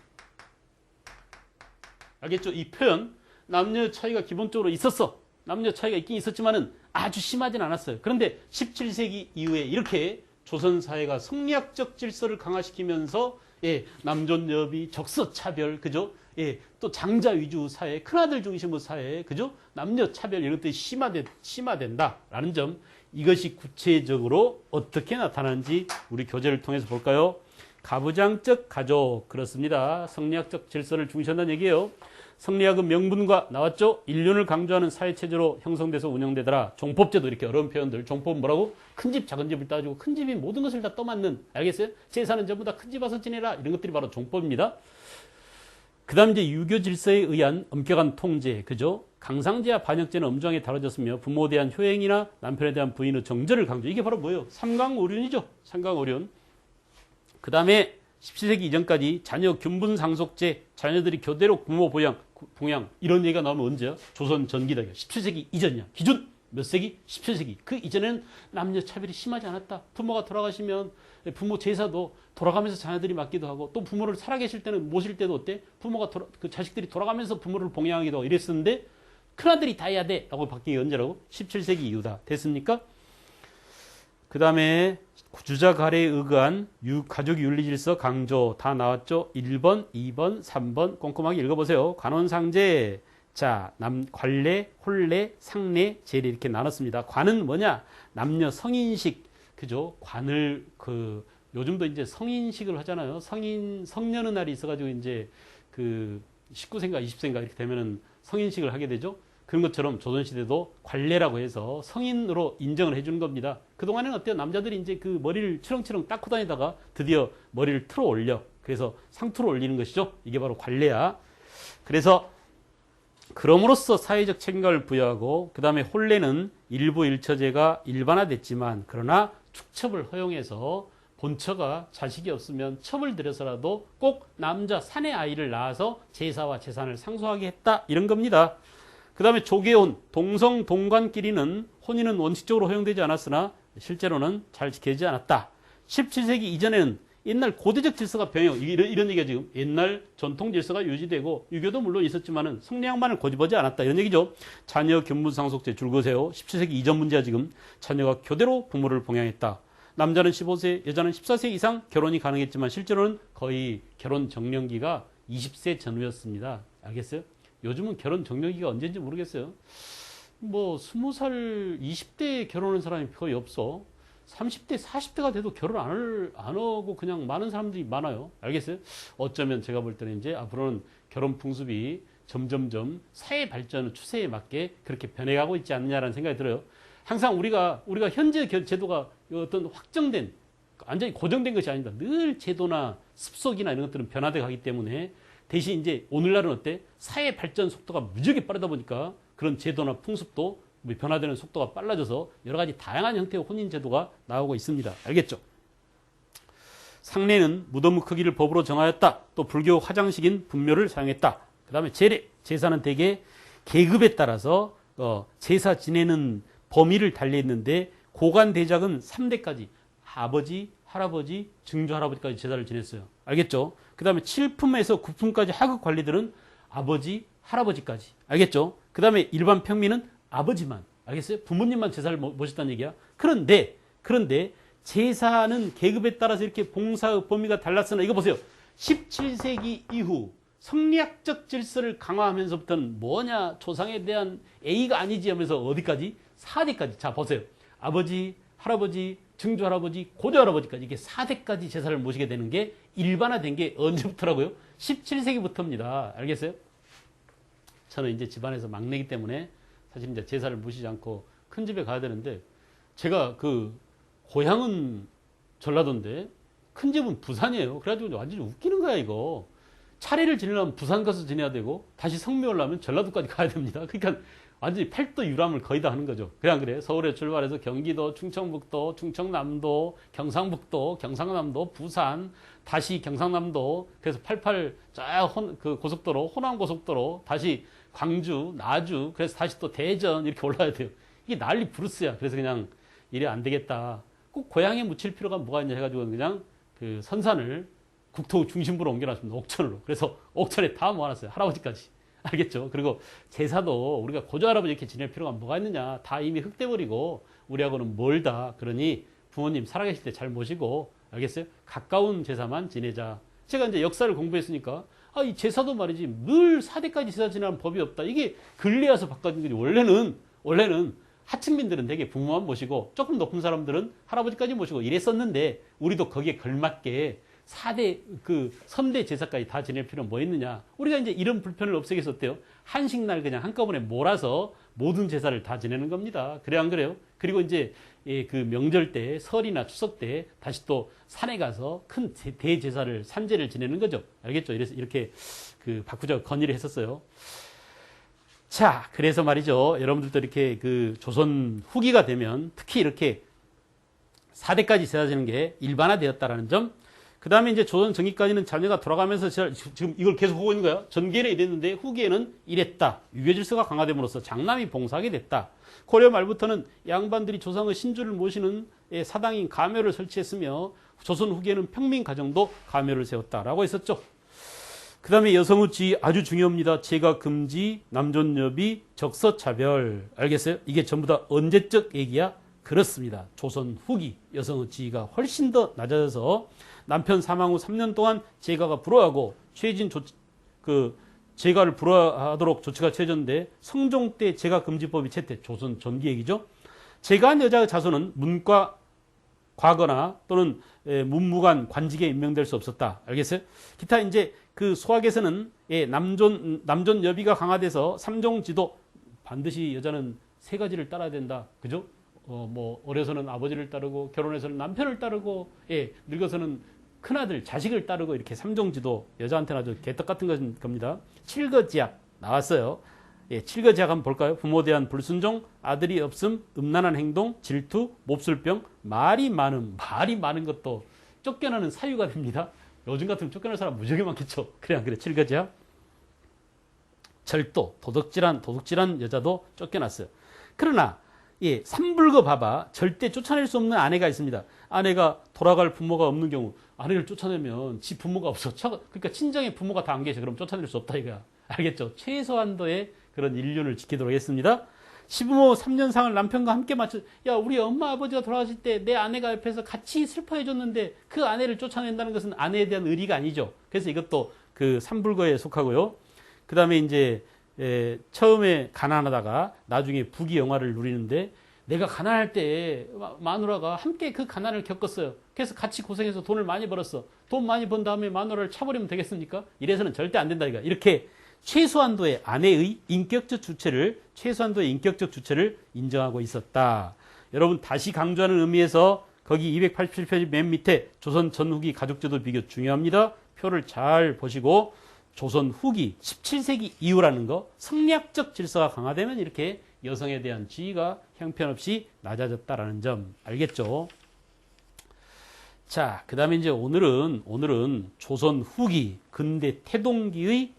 알겠죠? 이 표현, 남녀 차이가 기본적으로 있었어. 남녀 차이가 있긴 있었지만은 아주 심하진 않았어요. 그런데 17세기 이후에 이렇게 조선 사회가 성리학적 질서를 강화시키면서, 남존여비, 적서차별, 그죠? 또 장자 위주 사회, 큰아들 중심의 사회, 그죠? 남녀 차별 이런 것들이 심화된다라는 점, 이것이 구체적으로 어떻게 나타나는지 우리 교재를 통해서 볼까요? 가부장적 가족, 그렇습니다. 성리학적 질서를 중시한다는 얘기예요. 성리학은 명분과 나왔죠? 인륜을 강조하는 사회체제로 형성돼서 운영되더라. 종법제도, 이렇게 어려운 표현들. 종법은 뭐라고? 큰 집, 작은 집을 따지고 큰 집이 모든 것을 다 떠맡는, 알겠어요? 제사는 전부 다 큰 집 와서 지내라. 이런 것들이 바로 종법입니다. 그 다음 이제 유교 질서에 의한 엄격한 통제, 그죠? 강상제와 반역제는 엄중하게 다뤄졌으며 부모에 대한 효행이나 남편에 대한 부인의 정절을 강조. 이게 바로 뭐예요? 삼강오륜이죠. 삼강오륜. 그 다음에 17세기 이전까지 자녀 균분 상속제, 자녀들이 교대로 부모 봉양, 이런 얘기가 나오면 언제야? 조선 전기다. 17세기 이전이야. 기준 몇 세기? 17세기. 그 이전에는 남녀 차별이 심하지 않았다. 부모가 돌아가시면 부모 제사도 돌아가면서 자녀들이 맡기도 하고, 또 부모를 살아계실 때는 모실 때도 어때? 부모가 그 자식들이 돌아가면서 부모를 봉양하기도 하고 이랬었는데, 큰아들이 다 해야 돼 라고 바뀐 게 언제라고? 17세기 이후다. 됐습니까? 그 다음에 주자 가래에 의한 가족 윤리 질서 강조 다 나왔죠? 1번, 2번, 3번 꼼꼼하게 읽어보세요. 관혼상제, 자, 관례, 혼례, 상례, 제례 이렇게 나눴습니다. 관은 뭐냐? 남녀 성인식, 그죠? 관을 요즘도 이제 성인식을 하잖아요. 성년의 날이 있어가지고 이제 19세인가 20세인가 이렇게 되면은 성인식을 하게 되죠. 그런 것처럼 조선시대도 관례라고 해서 성인으로 인정을 해주는 겁니다. 그동안에는 어때요? 남자들이 이제 그 머리를 치렁치렁 닦고 다니다가 드디어 머리를 틀어 올려. 그래서 상투로 올리는 것이죠. 이게 바로 관례야. 그래서 그럼으로써 사회적 책임감을 부여하고, 그 다음에 혼례는 일부 일처제가 일반화됐지만, 그러나 축첩을 허용해서 본처가 자식이 없으면 첩을 들여서라도 꼭 남자 사내 아이를 낳아서 제사와 재산을 상속하게 했다, 이런 겁니다. 그 다음에 조계혼, 동성 동관끼리는 혼인은 원칙적으로 허용되지 않았으나 실제로는 잘 지켜지지 않았다. 17세기 이전에는 옛날 고대적 질서가 병행, 이런 얘기가 지금 옛날 전통 질서가 유지되고 유교도 물론 있었지만은 성례양반을 고집하지 않았다, 이런 얘기죠. 자녀 견문상속제 줄거세요. 17세기 이전 문제야. 지금 자녀가 교대로 부모를 봉양했다. 남자는 15세, 여자는 14세 이상 결혼이 가능했지만 실제로는 거의 결혼 정년기가 20세 전후였습니다. 알겠어요? 요즘은 결혼 정년기가 언제인지 모르겠어요. 뭐 20살, 20대에 결혼한 사람이 거의 없어. 30대, 40대가 돼도 결혼 안 하고 그냥 많은 사람들이 많아요. 알겠어요? 어쩌면 제가 볼 때는 이제 앞으로는 결혼 풍습이 점점점 사회 발전 추세에 맞게 그렇게 변해가고 있지 않느냐라는 생각이 들어요. 항상 우리가 현재 제도가 어떤 확정된, 완전히 고정된 것이 아닙니다. 늘 제도나 습속이나 이런 것들은 변화돼 가기 때문에 대신 이제 오늘날은 어때? 사회 발전 속도가 무지하게 빠르다 보니까 그런 제도나 풍습도 변화되는 속도가 빨라져서 여러 가지 다양한 형태의 혼인 제도가 나오고 있습니다. 알겠죠? 상례는 무덤 크기를 법으로 정하였다. 또 불교 화장식인 분묘를 사용했다. 그 다음에 제례, 제사는 대개 계급에 따라서 제사 지내는 범위를 달리했는데 고관 대작은 3대까지 아버지, 할아버지, 증조 할아버지까지 제사를 지냈어요. 알겠죠? 그 다음에 7품에서 9품까지 하급 관리들은 아버지, 할아버지까지. 알겠죠? 그 다음에 일반 평민은 아버지만. 알겠어요? 부모님만 제사를 모셨다는 얘기야. 그런데 제사는 계급에 따라서 이렇게 봉사의 범위가 달랐으나 이거 보세요. 17세기 이후 성리학적 질서를 강화하면서부터는 뭐냐, 조상에 대한 A가 아니지 하면서 어디까지? 4대까지. 자, 보세요. 아버지, 할아버지, 증조 할아버지, 고조 할아버지까지 이게 4대까지 제사를 모시게 되는 게 일반화된 게 언제부터라고요? 17세기부터입니다. 알겠어요? 저는 이제 집안에서 막내이기 때문에 사실 이제 제사를 모시지 않고 큰 집에 가야 되는데, 제가 그 고향은 전라도인데 큰 집은 부산이에요. 그래가지고 완전히 웃기는 거야, 이거. 차례를 지내려면 부산 가서 지내야 되고 다시 성묘를 하면 전라도까지 가야 됩니다. 그러니까 완전히 팔도 유람을 거의 다 하는 거죠. 그래 안 그래? 서울에 출발해서 경기도, 충청북도, 충청남도, 경상북도, 경상남도, 부산, 다시 경상남도, 그래서 88 그 고속도로, 호남고속도로, 다시 광주, 나주, 그래서 다시 또 대전 이렇게 올라야 돼요. 이게 난리 부르스야. 그래서 그냥 이래 안 되겠다. 꼭 고향에 묻힐 필요가 뭐가 있냐 해가지고 그냥 그 선산을 국토 중심부로 옮겨놨습니다. 옥천으로. 그래서 옥천에 다 모아놨어요. 할아버지까지. 알겠죠? 그리고 제사도 우리가 고조 할아버지 이렇게 지낼 필요가 뭐가 있느냐. 다 이미 흙돼버리고 우리하고는 멀다. 그러니 부모님 살아계실 때 잘 모시고, 알겠어요? 가까운 제사만 지내자. 제가 이제 역사를 공부했으니까 이 제사도 말이지 늘 4대까지 제사 지내는 법이 없다. 이게 근래 와서 바꿔진 거지. 원래는 하층민들은 되게 부모만 모시고 조금 높은 사람들은 할아버지까지 모시고 이랬었는데, 우리도 거기에 걸맞게 4대 그 선대 제사까지 다 지낼 필요는 뭐 있느냐. 우리가 이제 이런 불편을 없애기 위해서 어때요? 한식날 그냥 한꺼번에 몰아서 모든 제사를 다 지내는 겁니다. 그래 안 그래요? 그리고 이제 그 명절 때, 설이나 추석 때 다시 또 산에 가서 큰 대제사를, 산제를 지내는 거죠. 알겠죠? 이래서 이렇게 그 바꾸자고 건의를 했었어요. 자, 그래서 말이죠. 여러분들도 이렇게 그 조선 후기가 되면 특히 이렇게 4대까지 제사 지내는 게 일반화되었다라는 점. 그 다음에 이제 조선 전기까지는 자녀가 돌아가면서 지금 이걸 계속 하고 있는 거야. 전기에는 이랬는데 후기에는 이랬다. 유교 질서가 강화됨으로써 장남이 봉사하게 됐다. 고려 말부터는 양반들이 조상의 신주를 모시는 사당인 가묘를 설치했으며 조선 후기에는 평민 가정도 가묘를 세웠다라고 했었죠. 그 다음에 여성의 지위 아주 중요합니다. 제가 금지, 남존여비, 적서차별. 알겠어요? 이게 전부 다 언제적 얘기야? 그렇습니다. 조선 후기 여성의 지위가 훨씬 더 낮아져서 남편 사망 후 3년 동안 제가가 불허하고 취해진 제가를 불허하도록 조치가 취해졌는데, 성종 때 제가 금지법이 채택, 조선 전기 얘기죠. 제가한 여자의 자손은 문과 과거나 또는 문무관 관직에 임명될 수 없었다. 알겠어요? 기타 이제 그 소학에서는 남존 여비가 강화돼서 삼종지도, 반드시 여자는 3가지를 따라야 된다. 그죠? 어려서는 아버지를 따르고, 결혼해서는 남편을 따르고, 늙어서는 큰아들, 자식을 따르고, 이렇게 3종지도, 여자한테는 아주 개떡 같은 겁니다. 7거지약 나왔어요. 예, 7가지약 한번 볼까요? 부모에 대한 불순종, 아들이 없음, 음란한 행동, 질투, 몹쓸병, 말이 많은 것도 쫓겨나는 사유가 됩니다. 요즘 같으면 쫓겨날 사람 무지하게 많겠죠. 그래 안 그래? 7가지약. 절도, 도둑질한 여자도 쫓겨났어요. 그러나 예, 삼불거 봐봐. 절대 쫓아낼 수 없는 아내가 있습니다. 아내가 돌아갈 부모가 없는 경우 아내를 쫓아내면 지 부모가 없어. 그러니까 친정에 부모가 다 안 계셔. 그럼 쫓아낼 수 없다 이거야. 알겠죠? 최소한도의 그런 인륜을 지키도록 하겠습니다. 시부모 3년상을 남편과 함께 맞춰. 야, 우리 엄마 아버지가 돌아가실 때 내 아내가 옆에서 같이 슬퍼해 줬는데 그 아내를 쫓아낸다는 것은 아내에 대한 의리가 아니죠. 그래서 이것도 그 삼불거에 속하고요. 그 다음에 이제 처음에 가난하다가 나중에 부귀 영화를 누리는데 내가 가난할 때 마누라가 함께 그 가난을 겪었어요. 그래서 같이 고생해서 돈을 많이 벌었어. 돈 많이 번 다음에 마누라를 차버리면 되겠습니까? 이래서는 절대 안 된다 이거. 이렇게 최소한도의 아내의 인격적 주체를 인정하고 있었다. 여러분 다시 강조하는 의미에서 거기 287페이지 맨 밑에 조선 전후기 가족제도 비교 중요합니다. 표를 잘 보시고 조선 후기 17세기 이후라는 거 성리학적 질서가 강화되면 이렇게 여성에 대한 지위가 형편없이 낮아졌다라는 점 알겠죠? 자, 그 다음에 이제 오늘은 조선 후기 근대 태동기의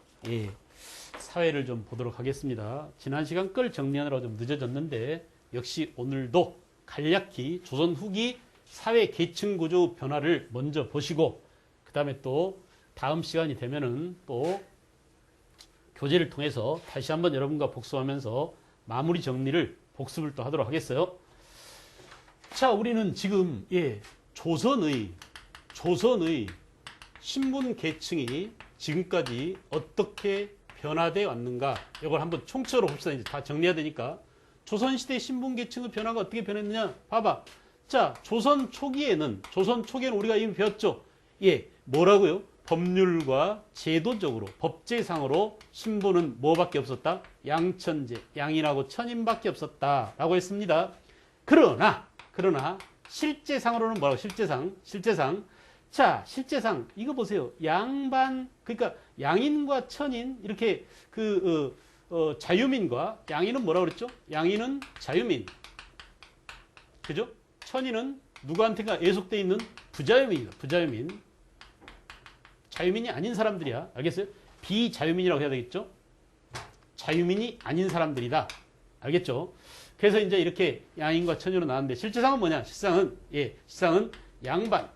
사회를 좀 보도록 하겠습니다. 지난 시간 걸 정리하느라 좀 늦어졌는데 역시 오늘도 간략히 조선 후기 사회 계층 구조 변화를 먼저 보시고 그 다음에 또 다음 시간이 되면은 또 교재를 통해서 다시 한번 여러분과 복습하면서 마무리 정리를 복습을 또 하도록 하겠어요. 자, 우리는 지금 조선의 신분 계층이 지금까지 어떻게 변화되어 왔는가 이걸 한번 총체적으로 봅시다. 이제 다 정리해야 되니까. 조선시대 신분 계층의 변화가 어떻게 변했느냐 봐봐. 자, 조선 초기에는 우리가 이미 배웠죠. 뭐라고요? 법률과 제도적으로 법제상으로 신분은 뭐밖에 없었다? 양천제, 양인하고 천인밖에 없었다라고 했습니다. 그러나 실제상으로는 뭐라고? 실제상. 자, 실제상 이거 보세요. 양반 그러니까 양인과 천인 이렇게 자유민과 양인은 뭐라고 그랬죠? 양인은 자유민. 그죠? 천인은 누구한테가 예속되어 있는 부자유민이다. 부자유민. 자유민이 아닌 사람들이야. 알겠어요? 비자유민이라고 해야 되겠죠? 자유민이 아닌 사람들이다. 알겠죠? 그래서 이제 이렇게 양인과 천인으로 나왔는데 실제상은 뭐냐? 실상은 양반.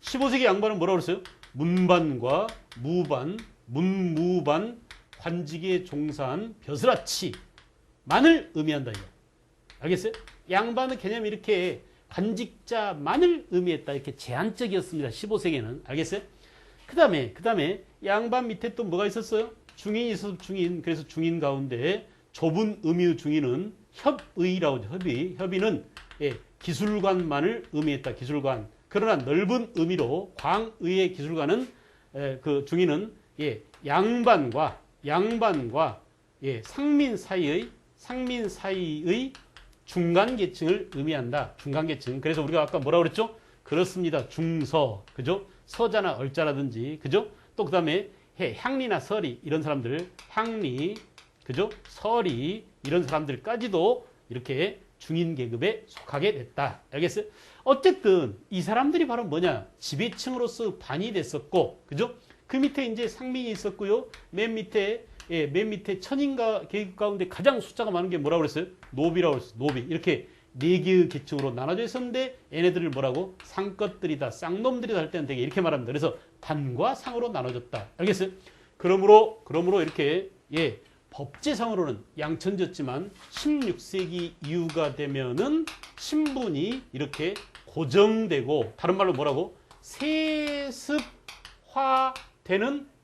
15세기 양반은 뭐라고 그랬어요? 문반과 무반, 문무반, 관직에 종사한 벼슬아치만을 의미한다. 이거. 알겠어요? 양반의 개념이 이렇게 관직자만을 의미했다. 이렇게 제한적이었습니다. 15세기에는. 알겠어요? 그 다음에 양반 밑에 또 뭐가 있었어요? 중인이 있어서 중인. 그래서 중인 가운데 좁은 의미의 중인은 협의라고 하죠. 협의는 기술관만을 의미했다. 기술관. 그러나 넓은 의미로 광의의 기술관은 그 중인은 양반과 상민 사이의 중간 계층을 의미한다. 중간 계층. 그래서 우리가 아까 뭐라고 그랬죠? 그렇습니다. 중서. 그죠? 서자나 얼자라든지. 그죠? 또 그다음에 향리나 서리 이런 사람들, 향리, 그죠? 서리 이런 사람들까지도 이렇게 중인 계급에 속하게 됐다. 알겠어요? 어쨌든 이 사람들이 바로 뭐냐? 지배층으로서 반이 됐었고, 그죠? 그 밑에 이제 상민이 있었고요. 맨 밑에 천인가 계급 가운데 가장 숫자가 많은 게 뭐라고 그랬어요? 노비라고 그랬어요. 노비. 이렇게 네 개의 계층으로 나눠져 있었는데 얘네들을 뭐라고? 상것들이다, 쌍놈들이다 할 때는 되게 이렇게 말합니다. 그래서 단과 상으로 나눠졌다. 알겠어요? 그러므로 이렇게 법제상으로는 양천졌지만 16세기 이후가 되면은 신분이 이렇게 고정되고 다른 말로 뭐라고? 세습화되는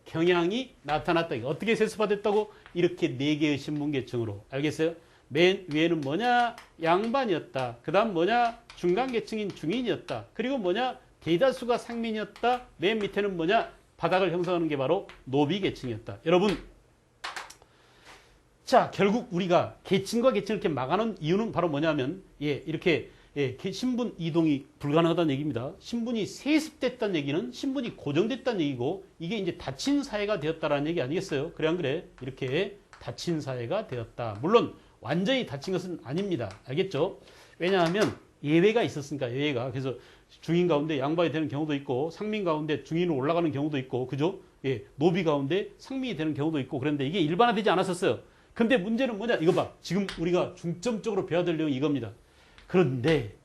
경향이 나타났다. 어떻게 세습화됐다고? 이렇게 네 개의 신분 계층으로. 알겠어요? 맨 위에는 뭐냐? 양반이었다. 그 다음 뭐냐? 중간 계층인 중인이었다. 그리고 뭐냐? 대다수가 상민이었다. 맨 밑에는 뭐냐? 바닥을 형성하는 게 바로 노비 계층이었다. 여러분, 자, 결국 우리가 계층과 계층을 이렇게 막아놓은 이유는 바로 뭐냐면, 이렇게, 신분 이동이 불가능하다는 얘기입니다. 신분이 세습됐다는 얘기는 신분이 고정됐다는 얘기고, 이게 이제 닫힌 사회가 되었다라는 얘기 아니겠어요? 그래, 안 그래? 이렇게 닫힌 사회가 되었다. 물론 완전히 닫힌 것은 아닙니다. 알겠죠? 왜냐하면 예외가 있었으니까 예외가. 그래서 중인 가운데 양반이 되는 경우도 있고 상민 가운데 중인으로 올라가는 경우도 있고 그죠? 예, 노비 가운데 상민이 되는 경우도 있고 그런데 이게 일반화되지 않았었어요. 근데 문제는 뭐냐? 이거 봐. 지금 우리가 중점적으로 배워야 될 내용이 이겁니다. 그런데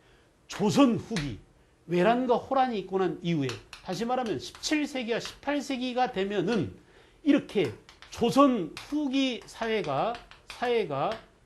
조선 후기 외란과 호란이 있고 난 이후에 다시 말하면 17세기와 18세기가 되면은 이렇게 조선 후기 사회가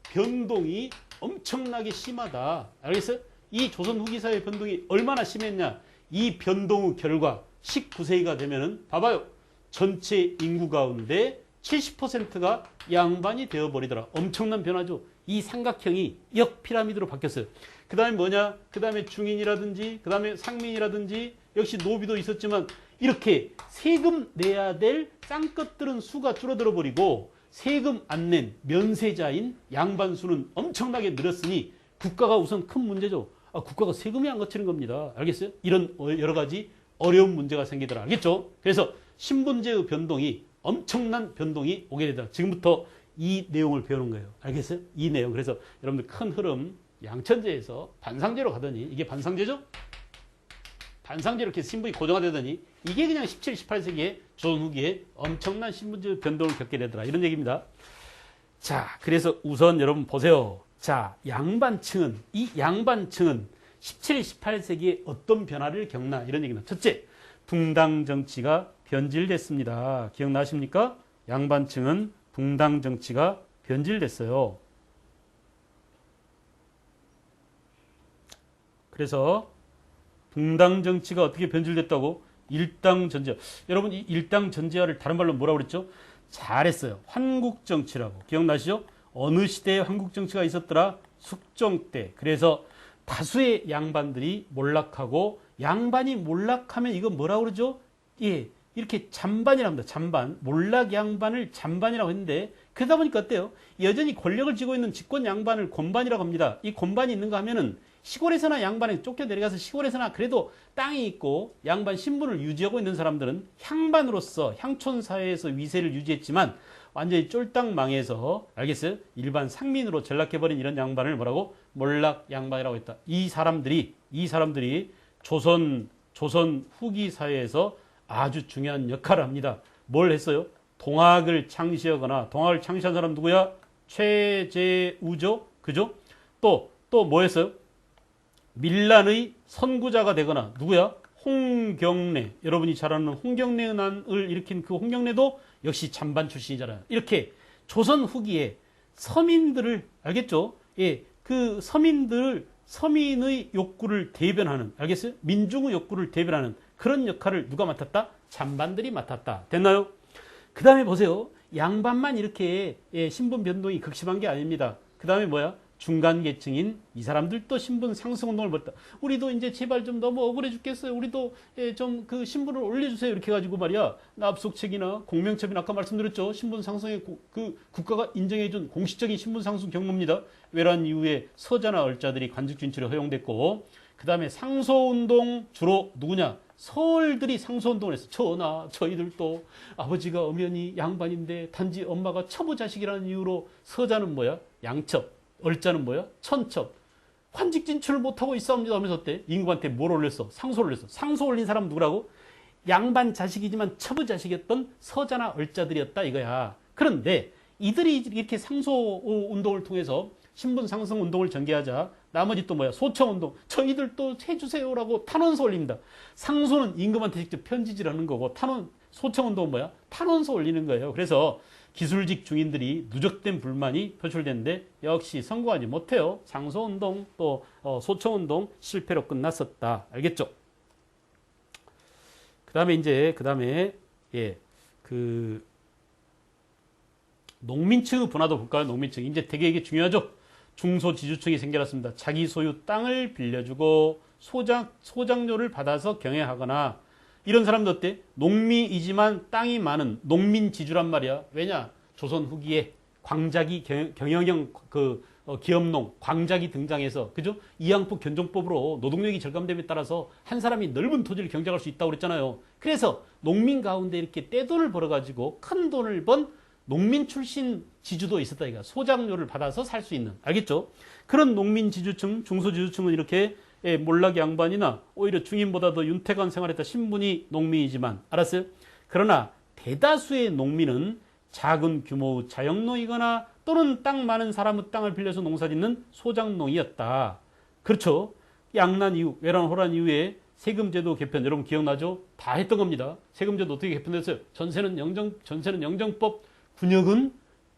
변동이 엄청나게 심하다. 알겠어요? 이 조선 후기 사회 변동이 얼마나 심했냐? 이 변동의 결과 19세기가 되면은 봐봐요. 전체 인구 가운데 70%가 양반이 되어버리더라. 엄청난 변화죠. 이 삼각형이 역피라미드로 바뀌었어요. 그 다음에 뭐냐? 그 다음에 중인이라든지 그 다음에 상민이라든지 역시 노비도 있었지만 이렇게 세금 내야 될 쌍것들은 수가 줄어들어 버리고 세금 안 낸 면세자인 양반 수는 엄청나게 늘었으니 국가가 우선 큰 문제죠. 국가가 세금이 안 거치는 겁니다. 알겠어요? 이런 여러 가지 어려운 문제가 생기더라. 알겠죠? 그래서 신분제의 변동이 엄청난 변동이 오게 되다. 지금부터 이 내용을 배우는 거예요. 알겠어요? 이 내용. 그래서 여러분들 큰 흐름 양천제에서 반상제로 가더니 이게 반상제죠? 반상제로 이렇게 신분이 고정화되더니 이게 그냥 17, 18세기에 조선 후기에 엄청난 신분제 변동을 겪게 되더라. 이런 얘기입니다. 자, 그래서 우선 여러분 보세요. 자, 양반층은 이 양반층은 17, 18세기에 어떤 변화를 겪나 이런 얘기입니다. 첫째, 붕당 정치가 변질됐습니다. 기억나십니까? 양반층은 붕당 정치가 변질됐어요. 그래서 붕당 정치가 어떻게 변질됐다고? 일당 전제화. 여러분 이 일당 전제화를 다른 말로 뭐라고 그랬죠? 잘했어요. 환국 정치라고. 기억나시죠? 어느 시대에 환국 정치가 있었더라? 숙종 때. 그래서 다수의 양반들이 몰락하고 양반이 몰락하면 이거 뭐라고 그러죠? 예. 이렇게 잔반이라고 합니다. 잔반. 몰락 양반을 잔반이라고 했는데 그러다 보니까 어때요? 여전히 권력을 쥐고 있는 집권 양반을 곤반이라고 합니다. 이 곤반이 있는가 하면은 시골에서나 양반에 쫓겨 내려가서 시골에서나 그래도 땅이 있고 양반 신분을 유지하고 있는 사람들은 향반으로서 향촌 사회에서 위세를 유지했지만 완전히 쫄딱 망해서 알겠어요? 일반 상민으로 전락해버린 이런 양반을 뭐라고? 몰락 양반이라고 했다. 이 사람들이 조선 후기 사회에서 아주 중요한 역할을 합니다. 뭘 했어요? 동학을 창시하거나 동학을 창시한 사람 누구야? 최재우죠? 그죠? 또 뭐 했어요? 밀란의 선구자가 되거나 누구야? 홍경래. 여러분이 잘 아는 홍경래 난을 일으킨 그 홍경래도 역시 잔반 출신이잖아요. 이렇게 조선 후기에 서민들을 알겠죠? 예, 그 서민의 욕구를 대변하는 알겠어요? 민중의 욕구를 대변하는 그런 역할을 누가 맡았다? 잔반들이 맡았다. 됐나요? 그 다음에 보세요. 양반만 이렇게 신분 변동이 극심한 게 아닙니다. 그 다음에 뭐야? 중간 계층인 이 사람들도 신분 상승 운동을 벌였다. 우리도 이제 제발 좀 너무 억울해 죽겠어요. 우리도 좀 그 신분을 올려주세요. 이렇게 해가지고 말이야. 납속책이나 공명첩이나 아까 말씀드렸죠. 신분 상승의 그 국가가 인정해준 공식적인 신분 상승 경로입니다. 외란 이후에 서자나 얼자들이 관직 진출이 허용됐고 그 다음에 상소운동 주로 누구냐? 서울들이 상소운동을 했어. 전하, 저희들도 아버지가 엄연히 양반인데 단지 엄마가 첩의 자식이라는 이유로 서자는 뭐야? 양첩. 얼자는 뭐야? 천첩. 관직 진출을 못하고 있사옵니다 하면서 어때? 임금한테 뭘 올렸어? 상소를 올렸어. 상소 올린 사람 누구라고? 양반 자식이지만 첩의 자식이었던 서자나 얼자들이었다 이거야. 그런데 이들이 이렇게 상소 운동을 통해서 신분 상승 운동을 전개하자 나머지 또 뭐야? 소청 운동. 저희들도 해주세요라고 탄원서 올립니다. 상소는 임금한테 직접 편지질하는 거고 소청 운동은 뭐야? 탄원서 올리는 거예요. 그래서 기술직 중인들이 누적된 불만이 표출됐는데 역시 성공하지 못해요. 상소운동 또 소청운동 실패로 끝났었다. 알겠죠? 그 다음에 농민층의 분화도 볼까요? 농민층. 이제 되게 이게 중요하죠? 중소지주층이 생겨났습니다. 자기 소유 땅을 빌려주고 소장료를 받아서 경영하거나 이런 사람도 어때? 농민이지만 땅이 많은 농민지주란 말이야. 왜냐? 조선 후기에 광작이 경영형 기업농, 광작이 등장해서 그죠? 이양포 견종법으로 노동력이 절감됨에 따라서 한 사람이 넓은 토지를 경작할 수 있다고 그랬잖아요. 그래서 농민 가운데 이렇게 떼돈을 벌어가지고 큰 돈을 번 농민 출신 지주도 있었다 이거. 소작료를 받아서 살 수 있는. 알겠죠? 그런 농민 지주층, 중소지주층은 이렇게 몰락 양반이나 오히려 중인보다 더 윤택한 생활했다 신분이 농민이지만 알았어요? 그러나 대다수의 농민은 작은 규모의 자영농이거나 또는 땅 많은 사람의 땅을 빌려서 농사짓는 소작농이었다. 그렇죠? 양난 이후, 외란 호란 이후에 세금제도 개편 여러분 기억나죠? 다 했던 겁니다. 세금제도 어떻게 개편됐어요? 전세는 영정법, 군역은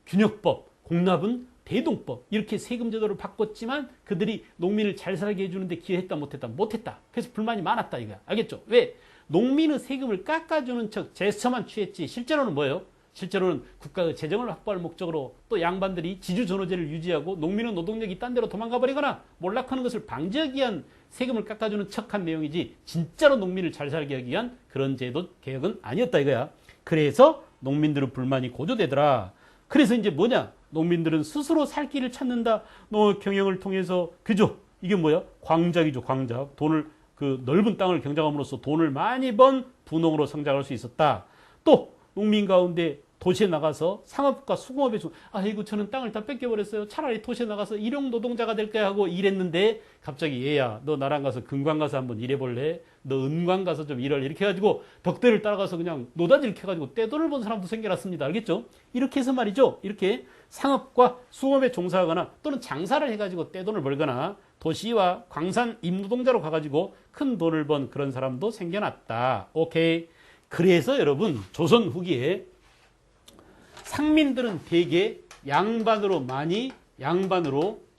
균역법, 공납은 대동법 이렇게 세금제도를 바꿨지만 그들이 농민을 잘 살게 해주는데 기여했다 못했다? 못했다. 그래서 불만이 많았다 이거야. 알겠죠? 왜? 농민의 세금을 깎아주는 척 제스처만 취했지 실제로는 뭐예요? 실제로는 국가의 재정을 확보할 목적으로 또 양반들이 지주전호제를 유지하고 농민은 노동력이 딴 데로 도망가 버리거나 몰락하는 것을 방지하기 위한 세금을 깎아주는 척한 내용이지 진짜로 농민을 잘 살게 하기 위한 그런 제도 개혁은 아니었다 이거야. 그래서 농민들의 불만이 고조되더라. 그래서 이제 뭐냐? 농민들은 스스로 살 길을 찾는다. 농업 경영을 통해서 그죠? 이게 뭐야? 광작이죠. 광작. 돈을 그 넓은 땅을 경작함으로써 돈을 많이 번 분홍으로 성장할 수 있었다. 또 농민 가운데 도시에 나가서 상업과 수공업에 아이고 저는 땅을 다 뺏겨버렸어요. 차라리 도시에 나가서 일용 노동자가 될까 하고 일했는데 갑자기 얘야 너 나랑 가서 금관 가서 한번 일해볼래? 너 은관 가서 좀 일할래? 이렇게 해가지고 덕대를 따라가서 그냥 노다지를 캐가지고 떼돈을 번 사람도 생겨났습니다. 알겠죠? 이렇게 해서 말이죠. 이렇게 상업과 수공업에 종사하거나 또는 장사를 해가지고 떼돈을 벌거나 도시와 광산 임노동자로 가가지고 큰 돈을 번 그런 사람도 생겨났다. 오케이. 그래서 여러분 조선 후기에 상민들은 대개 양반으로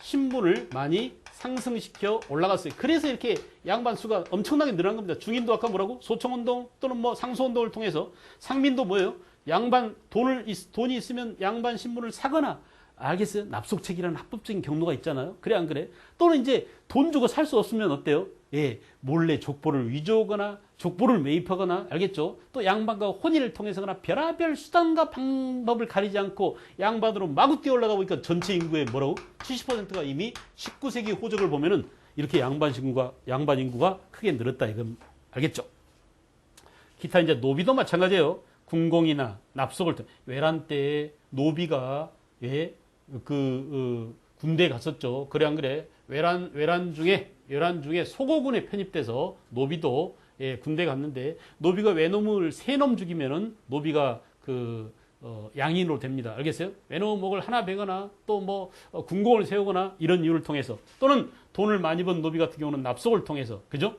신분을 많이 상승시켜 올라갔어요. 그래서 이렇게 양반 수가 엄청나게 늘어난 겁니다. 중인도 아까 뭐라고? 소청운동 또는 뭐 상소운동을 통해서 상민도 뭐예요? 양반 돈이 있으면 양반 신분을 사거나 알겠어요? 납속책이라는 합법적인 경로가 있잖아요. 그래 안 그래? 또는 이제 돈 주고 살 수 없으면 어때요? 예, 몰래 족보를 위조하거나 족보를 매입하거나 알겠죠? 또 양반과 혼인을 통해서거나 별의별 수단과 방법을 가리지 않고 양반으로 마구 뛰어 올라가 보니까 전체 인구의 뭐라고? 70%가 이미 19세기 호적을 보면은 이렇게 양반 인구가 크게 늘었다 이건 알겠죠? 기타 이제 노비도 마찬가지예요. 군공이나 납속을 외란 때 노비가 군대에 갔었죠. 그래 안 그래? 외란 중에 소고군에 편입돼서 노비도 군대 갔는데 노비가 외놈을 세놈 죽이면은 노비가 양인으로 됩니다. 알겠어요? 외놈 목을 하나 베거나 또 뭐 군공을 세우거나 이런 이유를 통해서 또는 돈을 많이 번 노비 같은 경우는 납속을 통해서 그죠?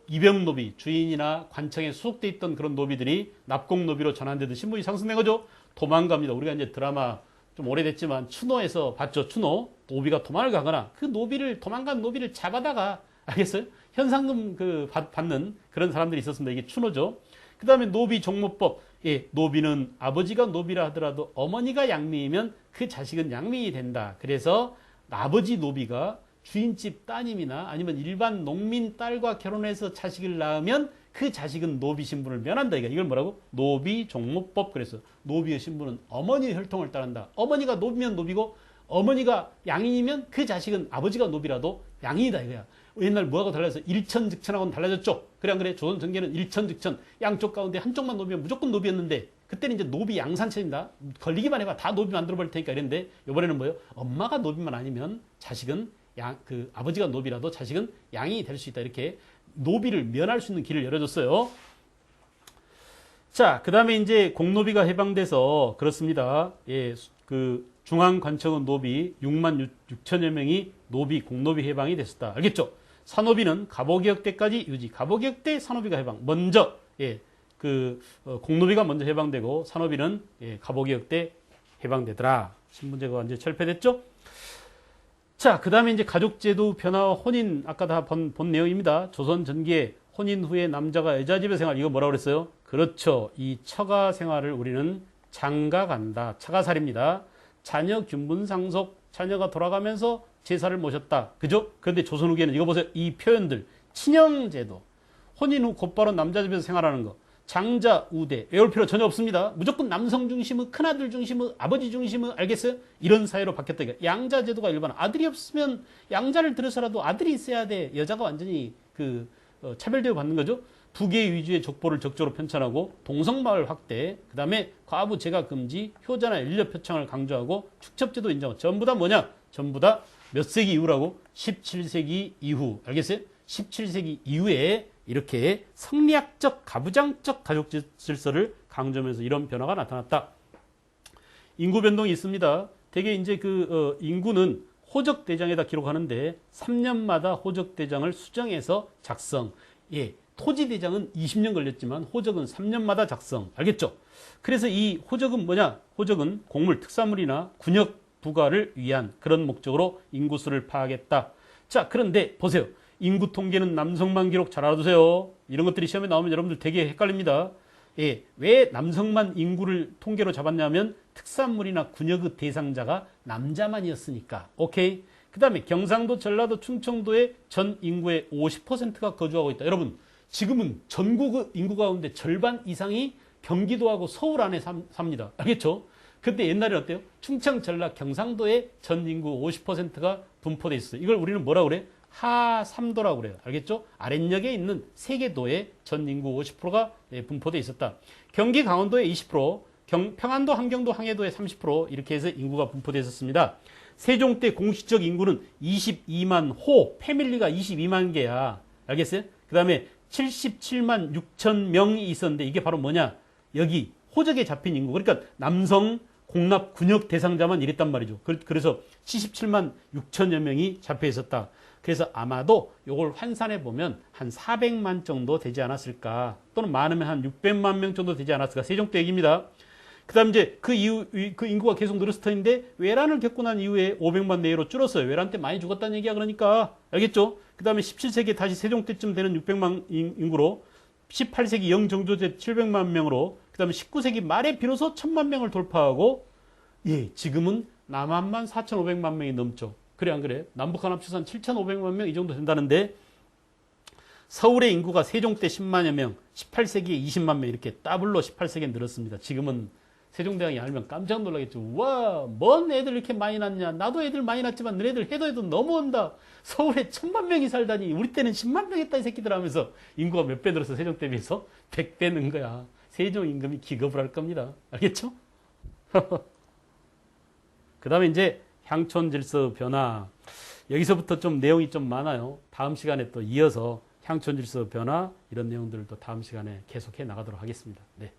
이병 노비 주인이나 관청에 소속돼 있던 그런 노비들이 납공 노비로 전환되듯 신분이 상승된 거죠. 도망갑니다. 우리가 이제 드라마 좀 오래됐지만 추노에서 봤죠. 추노 노비가 도망을 가거나 그 도망간 노비를 잡아다가 알겠어요? 현상금 받는 그런 사람들이 있었습니다. 이게 추노죠. 그 다음에 노비 종모법. 예, 노비는 아버지가 노비라 하더라도 어머니가 양미이면 그 자식은 양미이 된다. 그래서 아버지 노비가 주인집 따님이나 아니면 일반 농민 딸과 결혼해서 자식을 낳으면 그 자식은 노비 신분을 면한다. 이걸 뭐라고? 노비 종모법. 그래서 노비의 신분은 어머니의 혈통을 따른다. 어머니가 노비면 노비고 어머니가 양인이면 그 자식은 아버지가 노비라도 양인이다 이거야. 옛날 뭐하고 달라서 일천즉천하고는 달라졌죠. 그래 안 그래? 조선 전개는 일천즉천 양쪽 가운데 한쪽만 노비면 무조건 노비였는데 그때는 이제 노비 양산체입니다. 걸리기만 해봐 다 노비 만들어 버릴 테니까 이랬는데 이번에는 뭐예요? 엄마가 노비만 아니면 자식은 아버지가 노비라도 자식은 양이 될 수 있다. 이렇게 노비를 면할 수 있는 길을 열어줬어요. 자, 그 다음에 이제 공노비가 해방돼서 그렇습니다. 예, 중앙관청은 노비 6만 6천여 명이 공노비 해방이 됐었다. 알겠죠? 산호비는 갑오개혁 때까지 유지. 갑오개혁 때 산호비가 해방. 먼저, 공노비가 먼저 해방되고 산호비는 갑오개혁 때 해방되더라. 신분제가 완전히 철폐됐죠? 자, 그 다음에 이제 가족제도 변화와 혼인, 아까 다 본 내용입니다. 조선 전기에 혼인 후에 남자가 여자 집에 생활, 이거 뭐라고 그랬어요? 그렇죠. 이 처가 생활을 우리는 장가간다. 처가살입니다. 자녀 균분상속, 자녀가 돌아가면서 제사를 모셨다. 그죠? 그런데 조선 후기에는 이거 보세요. 이 표현들. 친형제도. 혼인 후 곧바로 남자 집에서 생활하는 거. 장자, 우대. 외울 필요 전혀 없습니다. 무조건 남성 중심의, 큰아들 중심의, 아버지 중심의, 알겠어요? 이런 사회로 바뀌었다. 양자 제도가 일반. 아들이 없으면 양자를 들여서라도 아들이 있어야 돼. 여자가 완전히 차별대우 받는 거죠. 두 개 위주의 족보를 적조로 편찬하고 동성마을 확대, 그 다음에 과부 제가 금지, 효자나 인력 표창을 강조하고 축첩제도 인정하고 전부 다 뭐냐? 전부 다 몇 세기 이후라고? 17세기 이후. 알겠어요? 17세기 이후에 이렇게 성리학적, 가부장적 가족 질서를 강조하면서 이런 변화가 나타났다. 인구 변동이 있습니다. 대개 이제 인구는 호적 대장에다 기록하는데 3년마다 호적 대장을 수정해서 작성. 예, 토지 대장은 20년 걸렸지만 호적은 3년마다 작성. 알겠죠? 그래서 이 호적은 뭐냐? 호적은 곡물, 특산물이나 군역 부과를 위한 그런 목적으로 인구수를 파악했다. 자, 그런데 보세요. 인구 통계는 남성만 기록 잘 알아두세요. 이런 것들이 시험에 나오면 여러분들 되게 헷갈립니다. 예, 왜 남성만 인구를 통계로 잡았냐면 특산물이나 군역의 대상자가 남자만이었으니까. 오케이. 그 다음에 경상도, 전라도, 충청도의 전 인구의 50%가 거주하고 있다. 여러분, 지금은 전국 인구 가운데 절반 이상이 경기도하고 서울 안에 삽니다. 알겠죠? 근데 옛날에 어때요? 충청, 전라, 경상도의 전 인구 50%가 분포되어 있어요. 이걸 우리는 뭐라 그래? 하삼도라고 그래요. 알겠죠? 아랫역에 있는 세계도의 전 인구 50%가 분포되어 있었다. 경기 강원도에 20%, 평안도, 함경도, 항해도에 30% 이렇게 해서 인구가 분포되어 있었습니다. 세종 때 공식적 인구는 22만 호, 패밀리가 22만 개야. 알겠어요? 그 다음에 77만 6천 명이 있었는데 이게 바로 뭐냐? 여기 호적에 잡힌 인구. 그러니까 남성 공납 군역 대상자만 이랬단 말이죠. 그래서 77만 6천여 명이 잡혀 있었다. 그래서 아마도 이걸 환산해 보면 한 400만 정도 되지 않았을까, 또는 많으면 한 600만 명 정도 되지 않았을까. 세종 때 얘기입니다. 그 다음 이제 그 이후 그 인구가 계속 늘었을 터인데 외란을 겪고 난 이후에 500만 내외로 줄었어요. 외란 때 많이 죽었다는 얘기야. 그러니까 알겠죠? 그 다음에 17세기 다시 세종 때쯤 되는 600만 인구로, 18세기 영정조제 700만 명으로, 그 다음에 19세기 말에 비로소 1000만 명을 돌파하고, 예, 지금은 남한만 4,500만 명이 넘죠. 그래 안 그래? 남북한 합쳐서 7,500만 명 이 정도 된다는데, 서울의 인구가 세종 때 10만여 명, 18세기에 20만 명 이렇게 더블로 18세기에 늘었습니다. 지금은 세종대왕이 알면 깜짝 놀라겠죠. 와, 뭔 애들 이렇게 많이 낳냐? 나도 애들 많이 낳지만 너네들 해도 너무 온다. 서울에 1000만 명이 살다니 우리 때는 10만 명 했다 이 새끼들 하면서 인구가 몇 배 늘어서 세종 때 비해서 100배 는 거야. 세종 임금이 기겁을 할 겁니다. 알겠죠? 그 다음에 이제 향촌 질서 변화. 여기서부터 좀 내용이 좀 많아요. 다음 시간에 또 이어서 향촌 질서 변화 이런 내용들을 또 다음 시간에 계속해 나가도록 하겠습니다. 네.